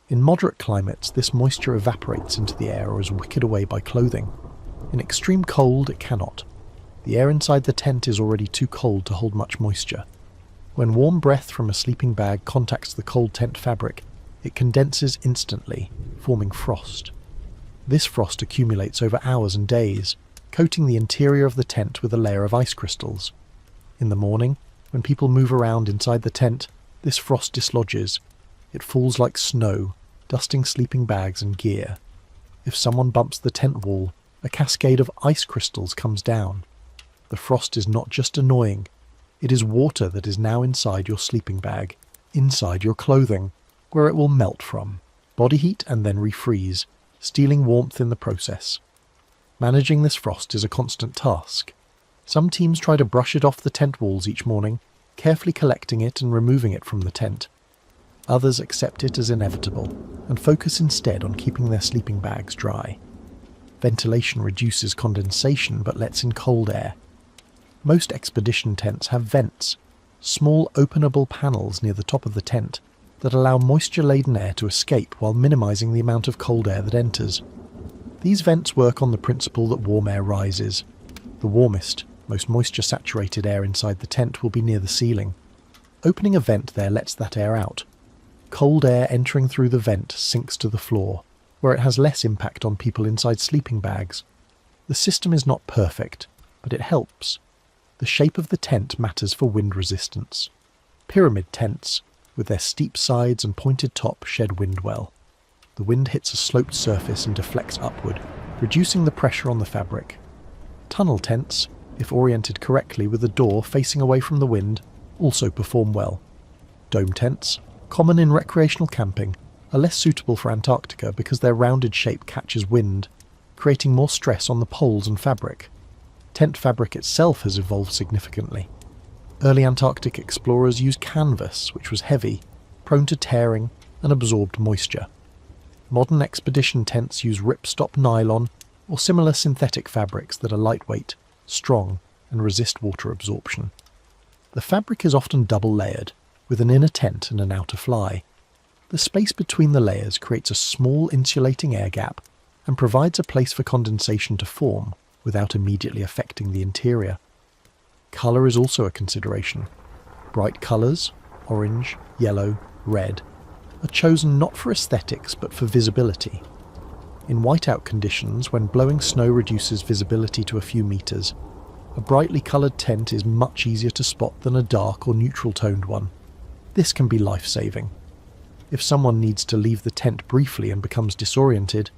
In moderate climates, this moisture evaporates into the air or is wicked away by clothing. In extreme cold, it cannot. The air inside the tent is already too cold to hold much moisture. When warm breath from a sleeping bag contacts the cold tent fabric, it condenses instantly, forming frost. This frost accumulates over hours and days, coating the interior of the tent with a layer of ice crystals. In the morning, when people move around inside the tent, this frost dislodges. It falls like snow, dusting sleeping bags and gear. If someone bumps the tent wall, a cascade of ice crystals comes down. The frost is not just annoying, it is water that is now inside your sleeping bag, inside your clothing, where it will melt from, body heat and then refreeze, stealing warmth in the process. Managing this frost is a constant task. Some teams try to brush it off the tent walls each morning, carefully collecting it and removing it from the tent. Others accept it as inevitable, and focus instead on keeping their sleeping bags dry. Ventilation reduces condensation but lets in cold air. Most expedition tents have vents, small openable panels near the top of the tent that allow moisture-laden air to escape while minimizing the amount of cold air that enters. These vents work on the principle that warm air rises. The warmest, most moisture-saturated air inside the tent will be near the ceiling. Opening a vent there lets that air out. Cold air entering through the vent sinks to the floor, where it has less impact on people inside sleeping bags. The system is not perfect, but it helps. The shape of the tent matters for wind resistance. Pyramid tents, with their steep sides and pointed top, shed wind well. The wind hits a sloped surface and deflects upward, reducing the pressure on the fabric. Tunnel tents, if oriented correctly with a door facing away from the wind, also perform well. Dome tents, common in recreational camping, are less suitable for Antarctica because their rounded shape catches wind, creating more stress on the poles and fabric. Tent fabric itself has evolved significantly. Early Antarctic explorers used canvas, which was heavy, prone to tearing, and absorbed moisture. Modern expedition tents use ripstop nylon or similar synthetic fabrics that are lightweight, strong, and resist water absorption. The fabric is often double-layered, with an inner tent and an outer fly. The space between the layers creates a small insulating air gap and provides a place for condensation to form without immediately affecting the interior. Colour is also a consideration. Bright colours, orange, yellow, red, are chosen not for aesthetics but for visibility. In whiteout conditions, when blowing snow reduces visibility to a few meters, a brightly coloured tent is much easier to spot than a dark or neutral-toned one. This can be life-saving. If someone needs to leave the tent briefly and becomes disoriented,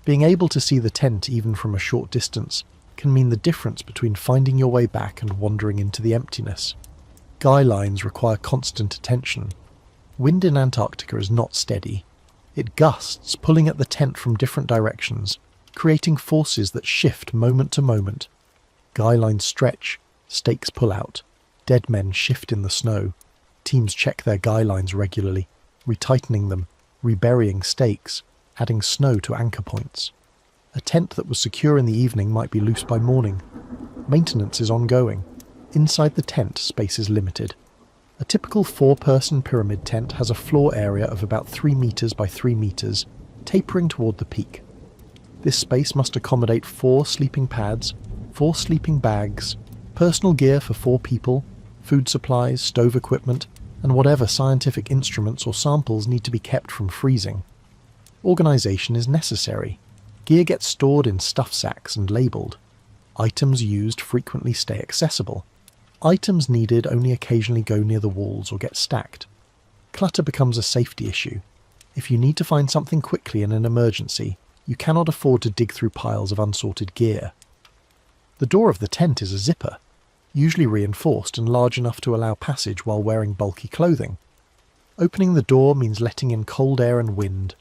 being able to see the tent even from a short distance can mean the difference between finding your way back and wandering into the emptiness. Guy lines require constant attention. Wind in Antarctica is not steady. It gusts, pulling at the tent from different directions, creating forces that shift moment to moment. Guy lines stretch, stakes pull out, dead men shift in the snow. Teams check their guy lines regularly, retightening them, reburying stakes, adding snow to anchor points. A tent that was secure in the evening might be loose by morning. Maintenance is ongoing. Inside the tent, space is limited. A typical 4-person pyramid tent has a floor area of about 3 meters by 3 meters, tapering toward the peak. This space must accommodate 4 sleeping pads, 4 sleeping bags, personal gear for 4 people, food supplies, stove equipment, and whatever scientific instruments or samples need to be kept from freezing. Organisation is necessary. Gear gets stored in stuff sacks and labelled. Items used frequently stay accessible. Items needed only occasionally go near the walls or get stacked. Clutter becomes a safety issue. If you need to find something quickly in an emergency, you cannot afford to dig through piles of unsorted gear. The door of the tent is a zipper, usually reinforced and large enough to allow passage while wearing bulky clothing. Opening the door means letting in cold air and wind.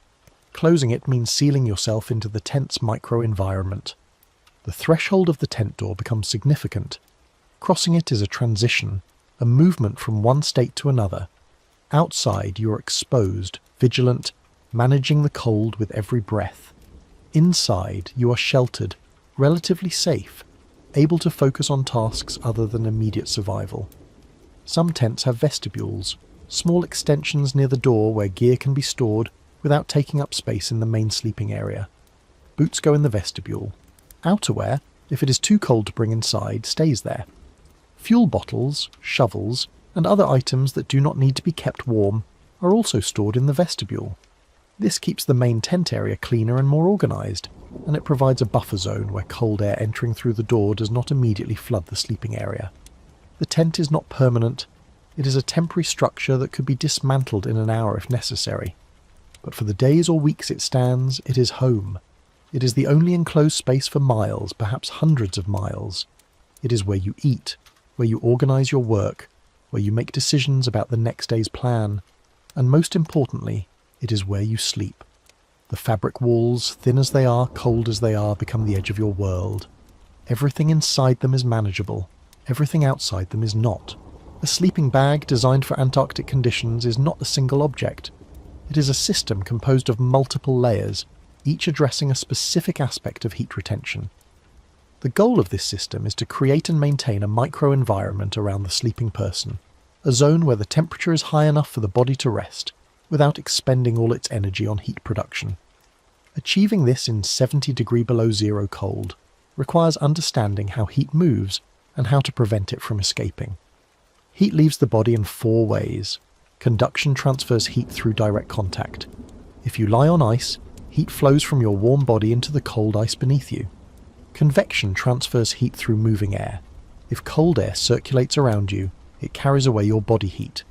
Closing it means sealing yourself into the tent's micro-environment. The threshold of the tent door becomes significant. Crossing it is a transition, a movement from one state to another. Outside, you are exposed, vigilant, managing the cold with every breath. Inside, you are sheltered, relatively safe, able to focus on tasks other than immediate survival. Some tents have vestibules, small extensions near the door where gear can be stored without taking up space in the main sleeping area. Boots go in the vestibule. Outerwear, if it is too cold to bring inside, stays there. Fuel bottles, shovels, and other items that do not need to be kept warm are also stored in the vestibule. This keeps the main tent area cleaner and more organised, and it provides a buffer zone where cold air entering through the door does not immediately flood the sleeping area. The tent is not permanent. It is a temporary structure that could be dismantled in an hour if necessary. But for the days or weeks it stands, it is home. It is the only enclosed space for miles, perhaps hundreds of miles. It is where you eat, where you organise your work, where you make decisions about the next day's plan, and most importantly, it is where you sleep. The fabric walls, thin as they are, cold as they are, become the edge of your world. Everything inside them is manageable. Everything outside them is not. A sleeping bag designed for Antarctic conditions is not a single object. It is a system composed of multiple layers, each addressing a specific aspect of heat retention. The goal of this system is to create and maintain a micro-environment around the sleeping person, a zone where the temperature is high enough for the body to rest, without expending all its energy on heat production. Achieving this in 70 degree below zero cold requires understanding how heat moves and how to prevent it from escaping. Heat leaves the body in 4 ways. Conduction transfers heat through direct contact. If you lie on ice, heat flows from your warm body into the cold ice beneath you. Convection transfers heat through moving air. If cold air circulates around you, it carries away your body heat.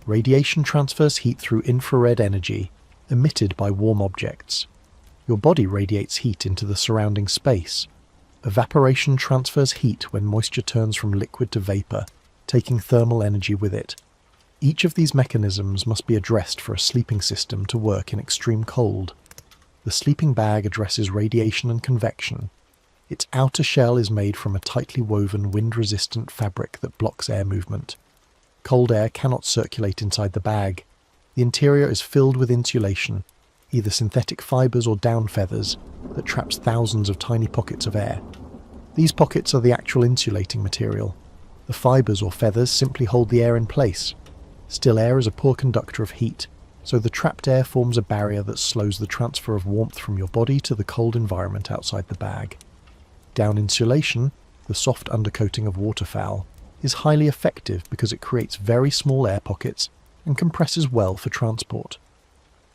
Radiation transfers heat through infrared energy, emitted by warm objects. Your body radiates heat into the surrounding space. Evaporation transfers heat when moisture turns from liquid to vapor, taking thermal energy with it. Each of these mechanisms must be addressed for a sleeping system to work in extreme cold. The sleeping bag addresses radiation and convection. Its outer shell is made from a tightly woven wind-resistant fabric that blocks air movement. Cold air cannot circulate inside the bag. The interior is filled with insulation, either synthetic fibres or down feathers, that traps thousands of tiny pockets of air. These pockets are the actual insulating material. The fibres or feathers simply hold the air in place. Still air is a poor conductor of heat, so the trapped air forms a barrier that slows the transfer of warmth from your body to the cold environment outside the bag. Down insulation, the soft undercoating of waterfowl, is highly effective because it creates very small air pockets and compresses well for transport.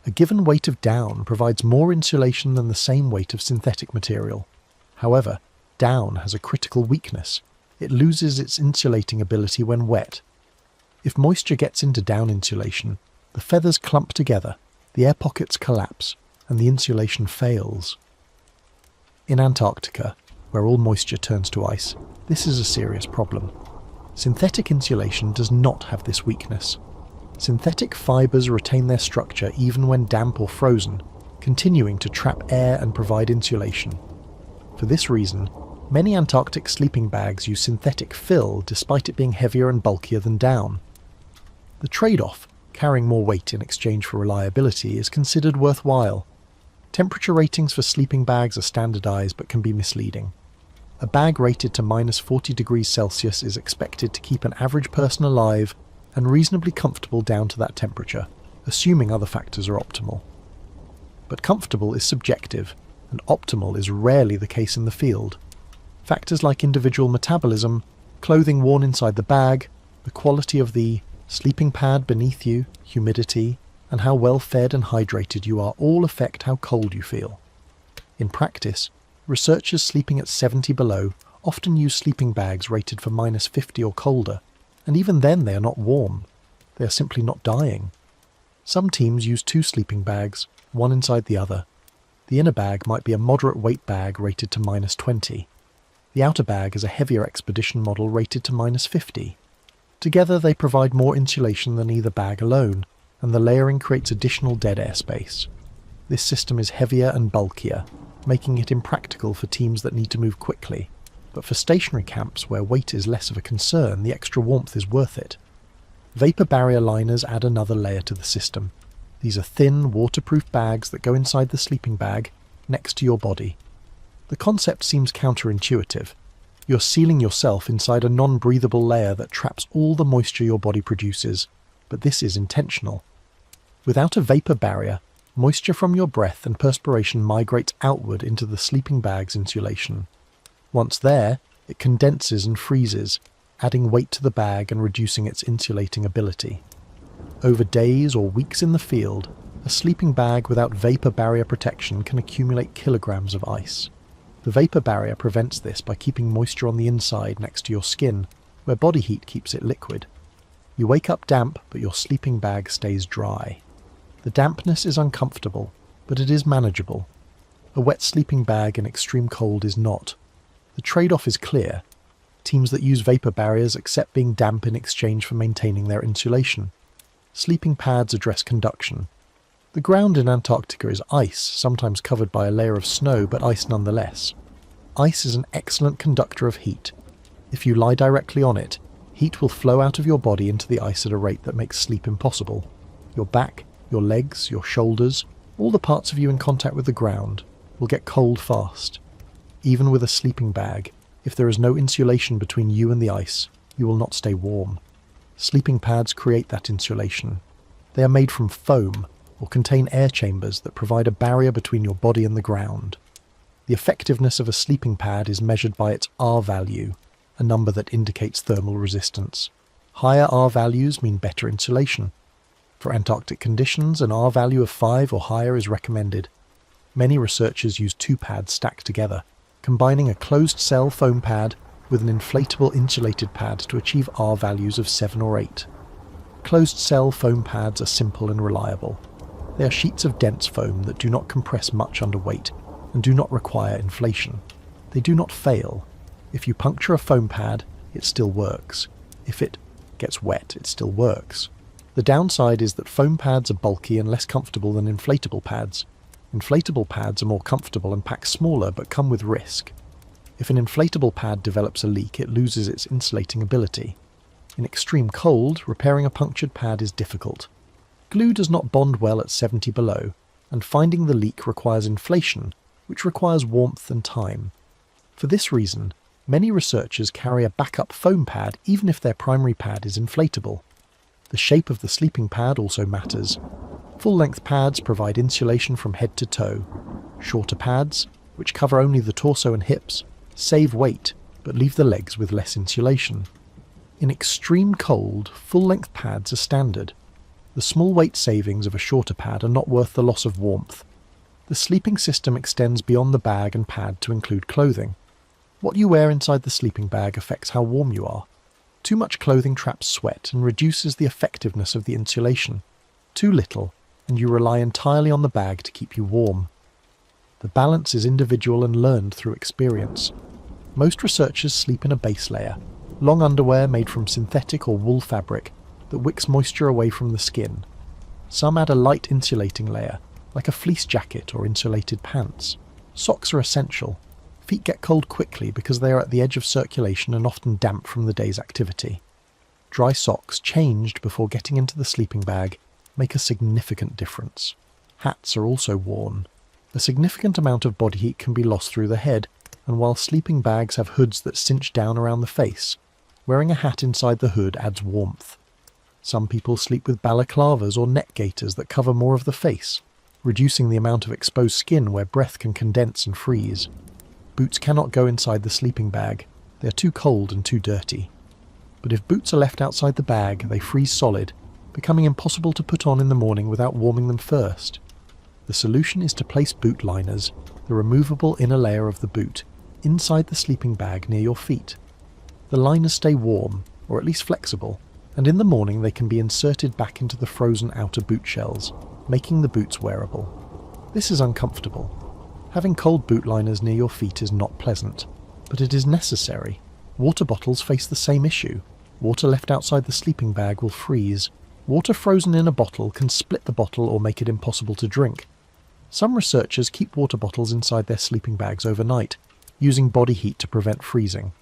A given weight of down provides more insulation than the same weight of synthetic material. However, down has a critical weakness. It loses its insulating ability when wet. If moisture gets into down insulation, the feathers clump together, the air pockets collapse, and the insulation fails. In Antarctica, where all moisture turns to ice, this is a serious problem. Synthetic insulation does not have this weakness. Synthetic fibres retain their structure even when damp or frozen, continuing to trap air and provide insulation. For this reason, many Antarctic sleeping bags use synthetic fill despite it being heavier and bulkier than down. The trade-off, carrying more weight in exchange for reliability, is considered worthwhile. Temperature ratings for sleeping bags are standardized but can be misleading. A bag rated to -40 degrees Celsius is expected to keep an average person alive and reasonably comfortable down to that temperature, assuming other factors are optimal. But comfortable is subjective, and optimal is rarely the case in the field. Factors like individual metabolism, clothing worn inside the bag, the quality of the sleeping pad beneath you, humidity, and how well fed and hydrated you are all affect how cold you feel. In practice, researchers sleeping at 70 below often use sleeping bags rated for -50 or colder, and even then they are not warm. They are simply not dying. Some teams use 2 sleeping bags, one inside the other. The inner bag might be a moderate weight bag rated to -20. The outer bag is a heavier expedition model rated to -50. Together they provide more insulation than either bag alone, and the layering creates additional dead air space. This system is heavier and bulkier, making it impractical for teams that need to move quickly. But for stationary camps where weight is less of a concern, the extra warmth is worth it. Vapor barrier liners add another layer to the system. These are thin, waterproof bags that go inside the sleeping bag, next to your body. The concept seems counterintuitive. You're sealing yourself inside a non-breathable layer that traps all the moisture your body produces, but this is intentional. Without a vapor barrier, moisture from your breath and perspiration migrates outward into the sleeping bag's insulation. Once there, it condenses and freezes, adding weight to the bag and reducing its insulating ability. Over days or weeks in the field, a sleeping bag without vapor barrier protection can accumulate kilograms of ice. The vapor barrier prevents this by keeping moisture on the inside next to your skin, where body heat keeps it liquid. You wake up damp, but your sleeping bag stays dry. The dampness is uncomfortable, but it is manageable. A wet sleeping bag in extreme cold is not. The trade-off is clear. Teams that use vapor barriers accept being damp in exchange for maintaining their insulation. Sleeping pads address conduction. The ground in Antarctica is ice, sometimes covered by a layer of snow, but ice nonetheless. Ice is an excellent conductor of heat. If you lie directly on it, heat will flow out of your body into the ice at a rate that makes sleep impossible. Your back, your legs, your shoulders, all the parts of you in contact with the ground, will get cold fast. Even with a sleeping bag, if there is no insulation between you and the ice, you will not stay warm. Sleeping pads create that insulation. They are made from foam, or contain air chambers that provide a barrier between your body and the ground. The effectiveness of a sleeping pad is measured by its R value, a number that indicates thermal resistance. Higher R values mean better insulation. For Antarctic conditions, an R value of 5 or higher is recommended. Many researchers use 2 pads stacked together, combining a closed-cell foam pad with an inflatable insulated pad to achieve R values of 7 or 8. Closed-cell foam pads are simple and reliable. They are sheets of dense foam that do not compress much under weight and do not require inflation. They do not fail. If you puncture a foam pad, it still works. If it gets wet, it still works. The downside is that foam pads are bulky and less comfortable than inflatable pads. Inflatable pads are more comfortable and pack smaller but come with risk. If an inflatable pad develops a leak, it loses its insulating ability. In extreme cold, repairing a punctured pad is difficult. Glue does not bond well at 70 below, and finding the leak requires inflation, which requires warmth and time. For this reason, many researchers carry a backup foam pad even if their primary pad is inflatable. The shape of the sleeping pad also matters. Full-length pads provide insulation from head to toe. Shorter pads, which cover only the torso and hips, save weight but leave the legs with less insulation. In extreme cold, full-length pads are standard. The small weight savings of a shorter pad are not worth the loss of warmth. The sleeping system extends beyond the bag and pad to include clothing. What you wear inside the sleeping bag affects how warm you are. Too much clothing traps sweat and reduces the effectiveness of the insulation. Too little, and you rely entirely on the bag to keep you warm. The balance is individual and learned through experience. Most researchers sleep in a base layer, long underwear made from synthetic or wool fabric that wicks moisture away from the skin. Some add a light insulating layer, like a fleece jacket or insulated pants. Socks are essential. Feet get cold quickly because they are at the edge of circulation and often damp from the day's activity. Dry socks, changed before getting into the sleeping bag, make a significant difference. Hats are also worn. A significant amount of body heat can be lost through the head, and while sleeping bags have hoods that cinch down around the face, wearing a hat inside the hood adds warmth. Some people sleep with balaclavas or neck gaiters that cover more of the face, reducing the amount of exposed skin where breath can condense and freeze. Boots cannot go inside the sleeping bag. They are too cold and too dirty. But if boots are left outside the bag, they freeze solid, becoming impossible to put on in the morning without warming them first. The solution is to place boot liners, the removable inner layer of the boot, inside the sleeping bag near your feet. The liners stay warm, or at least flexible, and in the morning they can be inserted back into the frozen outer boot shells, making the boots wearable. This is uncomfortable. Having cold boot liners near your feet is not pleasant, but it is necessary. Water bottles face the same issue. Water left outside the sleeping bag will freeze. Water frozen in a bottle can split the bottle or make it impossible to drink. Some researchers keep water bottles inside their sleeping bags overnight, using body heat to prevent freezing.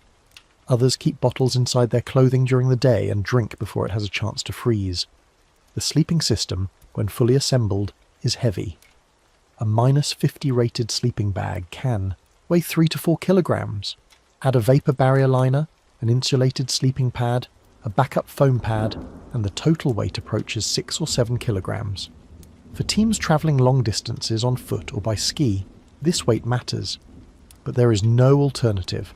Others keep bottles inside their clothing during the day and drink before it has a chance to freeze. The sleeping system, when fully assembled, is heavy. A -50 rated sleeping bag can weigh 3 to 4 kilograms. Add a vapor barrier liner, an insulated sleeping pad, a backup foam pad, and the total weight approaches 6 or 7 kilograms. For teams travelling long distances on foot or by ski, this weight matters. But there is no alternative.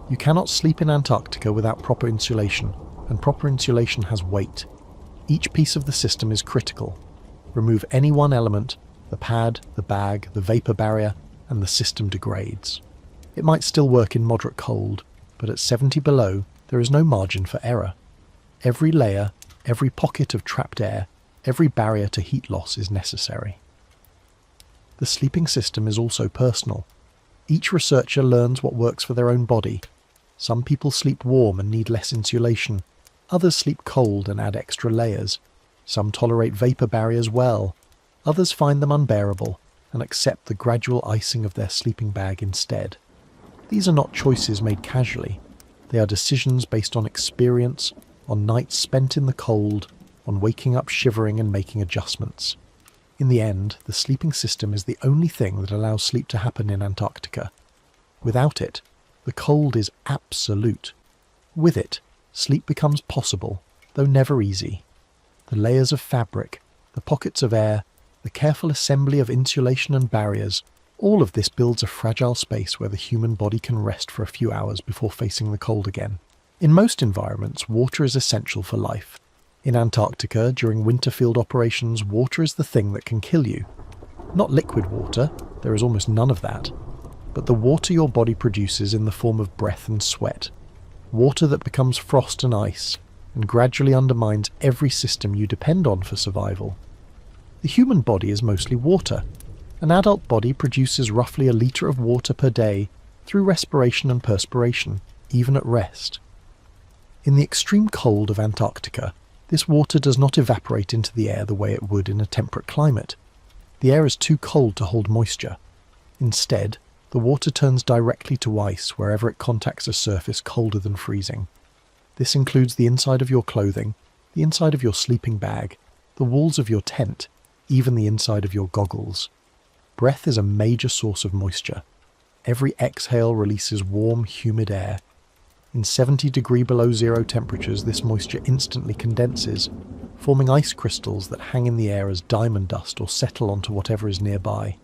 You cannot sleep in Antarctica without proper insulation, and proper insulation has weight. Each piece of the system is critical. Remove any one element, the pad, the bag, the vapor barrier, and the system degrades. It might still work in moderate cold, but at 70 below, there is no margin for error. Every layer, every pocket of trapped air, every barrier to heat loss is necessary. The sleeping system is also personal. Each researcher learns what works for their own body. Some people sleep warm and need less insulation. Others sleep cold and add extra layers. Some tolerate vapor barriers well. Others find them unbearable and accept the gradual icing of their sleeping bag instead. These are not choices made casually. They are decisions based on experience, on nights spent in the cold, on waking up shivering and making adjustments. In the end, the sleeping system is the only thing that allows sleep to happen in Antarctica. Without it, the cold is absolute. With it, sleep becomes possible, though never easy. The layers of fabric, the pockets of air, the careful assembly of insulation and barriers, all of this builds a fragile space where the human body can rest for a few hours before facing the cold again. In most environments, water is essential for life. In Antarctica, during winter field operations, water is the thing that can kill you. Not liquid water, there is almost none of that, but the water your body produces in the form of breath and sweat. Water that becomes frost and ice, and gradually undermines every system you depend on for survival. The human body is mostly water. An adult body produces roughly 1 litre of water per day through respiration and perspiration, even at rest. In the extreme cold of Antarctica, this water does not evaporate into the air the way it would in a temperate climate. The air is too cold to hold moisture. Instead, the water turns directly to ice wherever it contacts a surface colder than freezing. This includes the inside of your clothing, the inside of your sleeping bag, the walls of your tent, even the inside of your goggles. Breath is a major source of moisture. Every exhale releases warm, humid air. In 70 degree below zero temperatures, this moisture instantly condenses, forming ice crystals that hang in the air as diamond dust or settle onto whatever is nearby.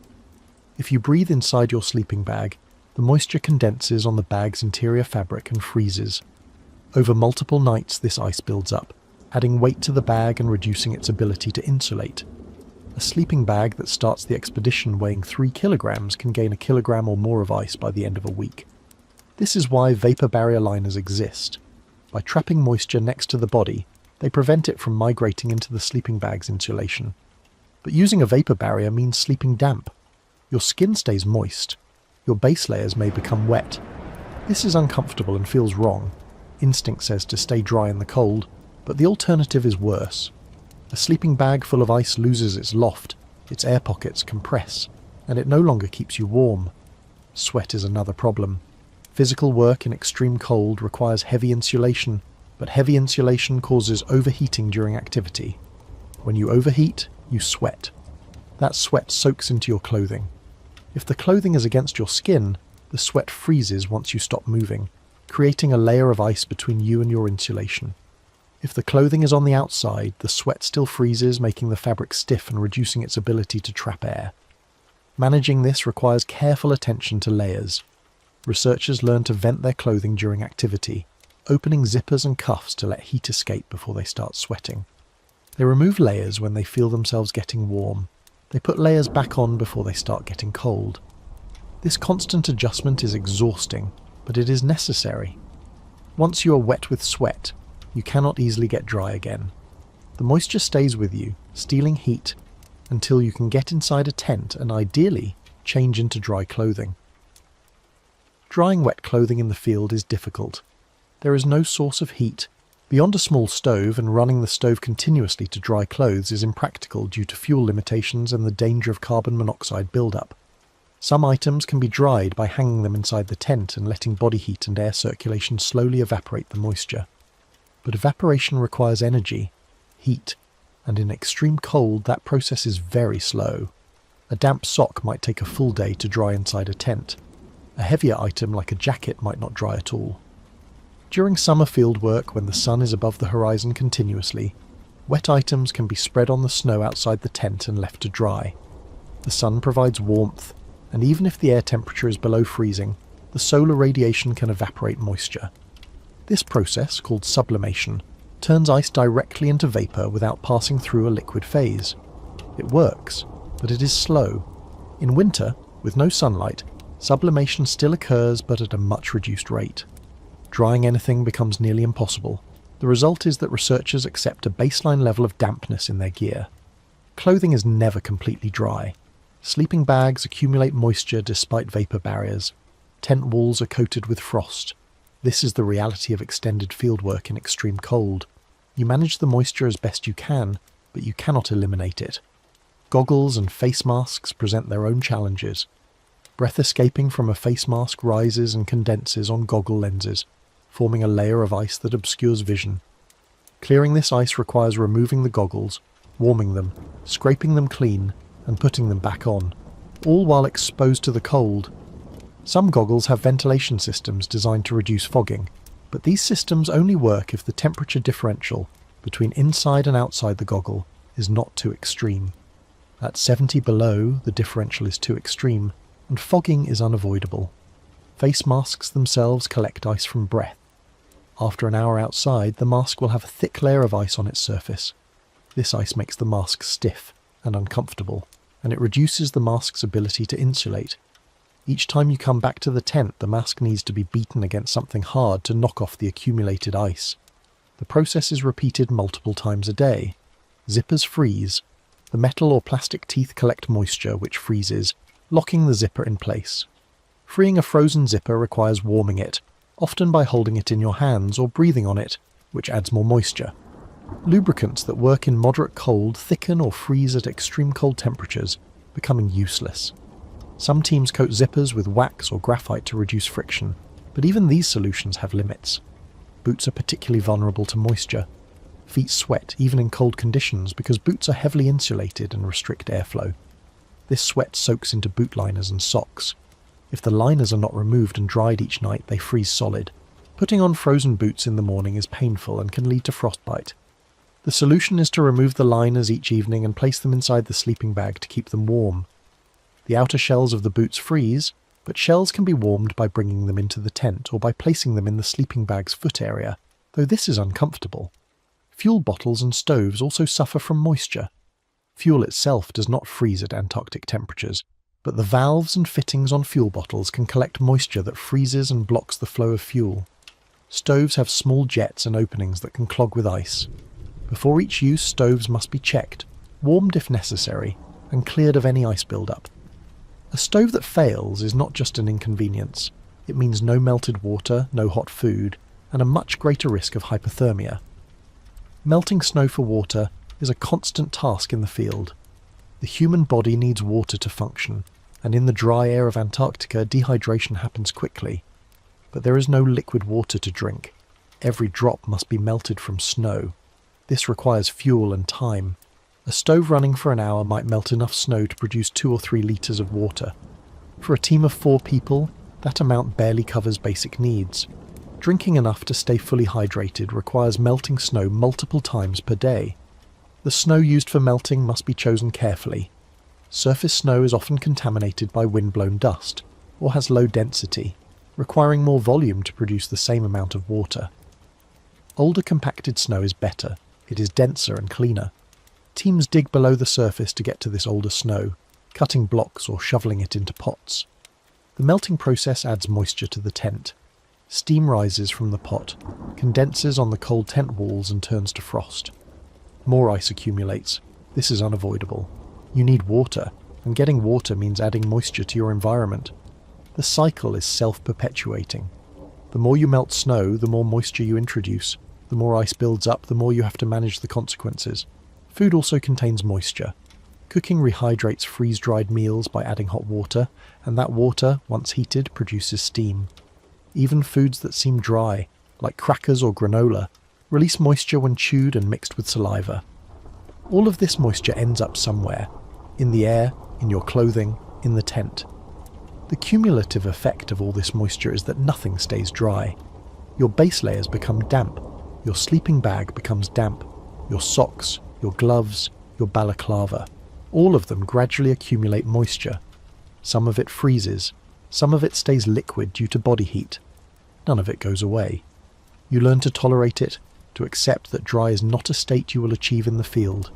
If you breathe inside your sleeping bag, the moisture condenses on the bag's interior fabric and freezes. Over multiple nights, this ice builds up, adding weight to the bag and reducing its ability to insulate. A sleeping bag that starts the expedition weighing 3 kilograms can gain a kilogram or more of ice by the end of a week. This is why vapor barrier liners exist. By trapping moisture next to the body, they prevent it from migrating into the sleeping bag's insulation. But using a vapor barrier means sleeping damp. Your skin stays moist. Your base layers may become wet. This is uncomfortable and feels wrong. Instinct says to stay dry in the cold, but the alternative is worse. A sleeping bag full of ice loses its loft, its air pockets compress, and it no longer keeps you warm. Sweat is another problem. Physical work in extreme cold requires heavy insulation, but heavy insulation causes overheating during activity. When you overheat, you sweat. That sweat soaks into your clothing. If the clothing is against your skin, the sweat freezes once you stop moving, creating a layer of ice between you and your insulation. If the clothing is on the outside, the sweat still freezes, making the fabric stiff and reducing its ability to trap air. Managing this requires careful attention to layers. Researchers learn to vent their clothing during activity, opening zippers and cuffs to let heat escape before they start sweating. They remove layers when they feel themselves getting warm. They put layers back on before they start getting cold. This constant adjustment is exhausting, but it is necessary. Once you are wet with sweat, you cannot easily get dry again. The moisture stays with you, stealing heat, until you can get inside a tent and ideally change into dry clothing. Drying wet clothing in the field is difficult. There is no source of heat. Beyond a small stove, and running the stove continuously to dry clothes is impractical due to fuel limitations and the danger of carbon monoxide buildup. Some items can be dried by hanging them inside the tent and letting body heat and air circulation slowly evaporate the moisture. But evaporation requires energy, heat, and in extreme cold that process is very slow. A damp sock might take a full day to dry inside a tent. A heavier item like a jacket might not dry at all. During summer field work, when the sun is above the horizon continuously, wet items can be spread on the snow outside the tent and left to dry. The sun provides warmth, and even if the air temperature is below freezing, the solar radiation can evaporate moisture. This process, called sublimation, turns ice directly into vapor without passing through a liquid phase. It works, but it is slow. In winter, with no sunlight, sublimation still occurs but at a much reduced rate. Drying anything becomes nearly impossible. The result is that researchers accept a baseline level of dampness in their gear. Clothing is never completely dry. Sleeping bags accumulate moisture despite vapor barriers. Tent walls are coated with frost. This is the reality of extended fieldwork in extreme cold. You manage the moisture as best you can, but you cannot eliminate it. Goggles and face masks present their own challenges. Breath escaping from a face mask rises and condenses on goggle lenses, forming a layer of ice that obscures vision. Clearing this ice requires removing the goggles, warming them, scraping them clean, and putting them back on, all while exposed to the cold. Some goggles have ventilation systems designed to reduce fogging, but these systems only work if the temperature differential between inside and outside the goggle is not too extreme. At 70 below, the differential is too extreme, and fogging is unavoidable. Face masks themselves collect ice from breath. After an hour outside, the mask will have a thick layer of ice on its surface. This ice makes the mask stiff and uncomfortable, and it reduces the mask's ability to insulate. Each time you come back to the tent, the mask needs to be beaten against something hard to knock off the accumulated ice. The process is repeated multiple times a day. Zippers freeze. The metal or plastic teeth collect moisture, which freezes, locking the zipper in place. Freeing a frozen zipper requires warming it, often by holding it in your hands or breathing on it, which adds more moisture. Lubricants that work in moderate cold thicken or freeze at extreme cold temperatures, becoming useless. Some teams coat zippers with wax or graphite to reduce friction, but even these solutions have limits. Boots are particularly vulnerable to moisture. Feet sweat even in cold conditions because boots are heavily insulated and restrict airflow. This sweat soaks into boot liners and socks. If the liners are not removed and dried each night, they freeze solid. Putting on frozen boots in the morning is painful and can lead to frostbite. The solution is to remove the liners each evening and place them inside the sleeping bag to keep them warm. The outer shells of the boots freeze, but shells can be warmed by bringing them into the tent or by placing them in the sleeping bag's foot area, though this is uncomfortable. Fuel bottles and stoves also suffer from moisture. Fuel itself does not freeze at Antarctic temperatures, but the valves and fittings on fuel bottles can collect moisture that freezes and blocks the flow of fuel. Stoves have small jets and openings that can clog with ice. Before each use, stoves must be checked, warmed if necessary, and cleared of any ice buildup. A stove that fails is not just an inconvenience. It means no melted water, no hot food, and a much greater risk of hypothermia. Melting snow for water is a constant task in the field. The human body needs water to function, and in the dry air of Antarctica, dehydration happens quickly. But there is no liquid water to drink. Every drop must be melted from snow. This requires fuel and time. A stove running for an hour might melt enough snow to produce 2 or 3 litres of water. For a team of 4 people, that amount barely covers basic needs. Drinking enough to stay fully hydrated requires melting snow multiple times per day. The snow used for melting must be chosen carefully. Surface snow is often contaminated by wind-blown dust, or has low density, requiring more volume to produce the same amount of water. Older compacted snow is better. It is denser and cleaner. Teams dig below the surface to get to this older snow, cutting blocks or shoveling it into pots. The melting process adds moisture to the tent. Steam rises from the pot, condenses on the cold tent walls and turns to frost. More ice accumulates. This is unavoidable. You need water, and getting water means adding moisture to your environment. The cycle is self-perpetuating. The more you melt snow, the more moisture you introduce. The more ice builds up, the more you have to manage the consequences. Food also contains moisture. Cooking rehydrates freeze-dried meals by adding hot water, and that water, once heated, produces steam. Even foods that seem dry, like crackers or granola, release moisture when chewed and mixed with saliva. All of this moisture ends up somewhere, in the air, in your clothing, in the tent. The cumulative effect of all this moisture is that nothing stays dry. Your base layers become damp, your sleeping bag becomes damp, your socks, your gloves, your balaclava. All of them gradually accumulate moisture. Some of it freezes, some of it stays liquid due to body heat. None of it goes away. You learn to tolerate it, to accept that dry is not a state you will achieve in the field.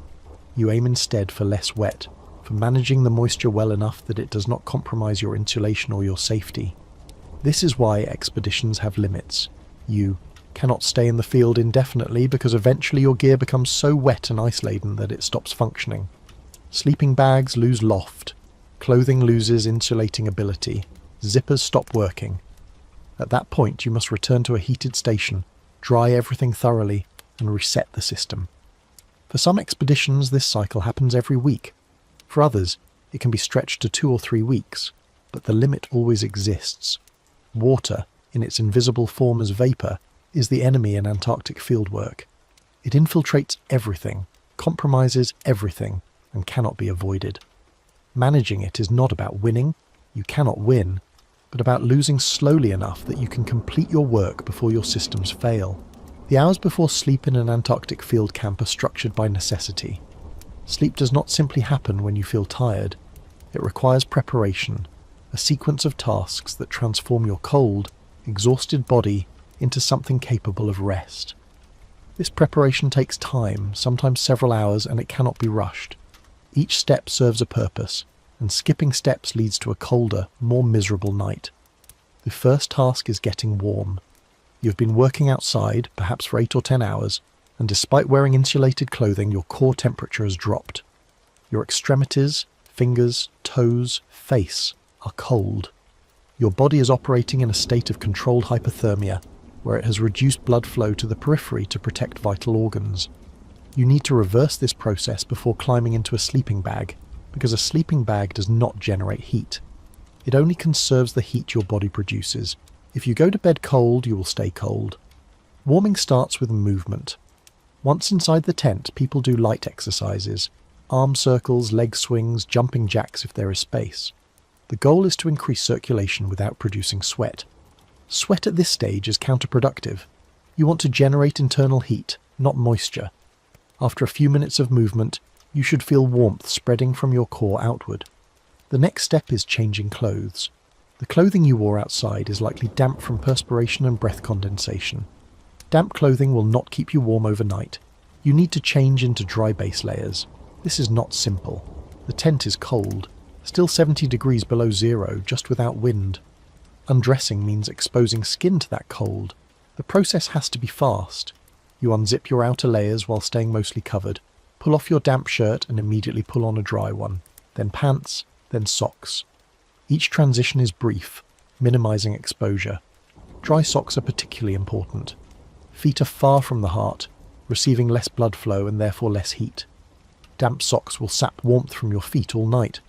You aim instead for less wet, for managing the moisture well enough that it does not compromise your insulation or your safety. This is why expeditions have limits. You cannot stay in the field indefinitely because eventually your gear becomes so wet and ice-laden that it stops functioning. Sleeping bags lose loft, clothing loses insulating ability, zippers stop working. At that point you must return to a heated station, dry everything thoroughly, and reset the system. For some expeditions this cycle happens every week. For others it can be stretched to 2 or 3 weeks, but the limit always exists. Water, in its invisible form as vapour, is the enemy in Antarctic fieldwork. It infiltrates everything, compromises everything, and cannot be avoided. Managing it is not about winning, you cannot win, but about losing slowly enough that you can complete your work before your systems fail. The hours before sleep in an Antarctic field camp are structured by necessity. Sleep does not simply happen when you feel tired. It requires preparation, a sequence of tasks that transform your cold, exhausted body into something capable of rest. This preparation takes time, sometimes several hours, and it cannot be rushed. Each step serves a purpose, and skipping steps leads to a colder, more miserable night. The first task is getting warm. You've been working outside, perhaps for 8 or 10 hours, and despite wearing insulated clothing, your core temperature has dropped. Your extremities, fingers, toes, face are cold. Your body is operating in a state of controlled hypothermia, where it has reduced blood flow to the periphery to protect vital organs. You need to reverse this process before climbing into a sleeping bag, because a sleeping bag does not generate heat. It only conserves the heat your body produces. If you go to bed cold, you will stay cold. Warming starts with movement. Once inside the tent, people do light exercises, arm circles, leg swings, jumping jacks if there is space. The goal is to increase circulation without producing sweat. Sweat at this stage is counterproductive. You want to generate internal heat, not moisture. After a few minutes of movement, you should feel warmth spreading from your core outward. The next step is changing clothes. The clothing you wore outside is likely damp from perspiration and breath condensation. Damp clothing will not keep you warm overnight. You need to change into dry base layers. This is not simple. The tent is cold, still 70 degrees below zero, just without wind. Undressing means exposing skin to that cold. The process has to be fast. You unzip your outer layers while staying mostly covered, pull off your damp shirt and immediately pull on a dry one, then pants, then socks. Each transition is brief, minimizing exposure. Dry socks are particularly important. Feet are far from the heart, receiving less blood flow and therefore less heat. Damp socks will sap warmth from your feet all night.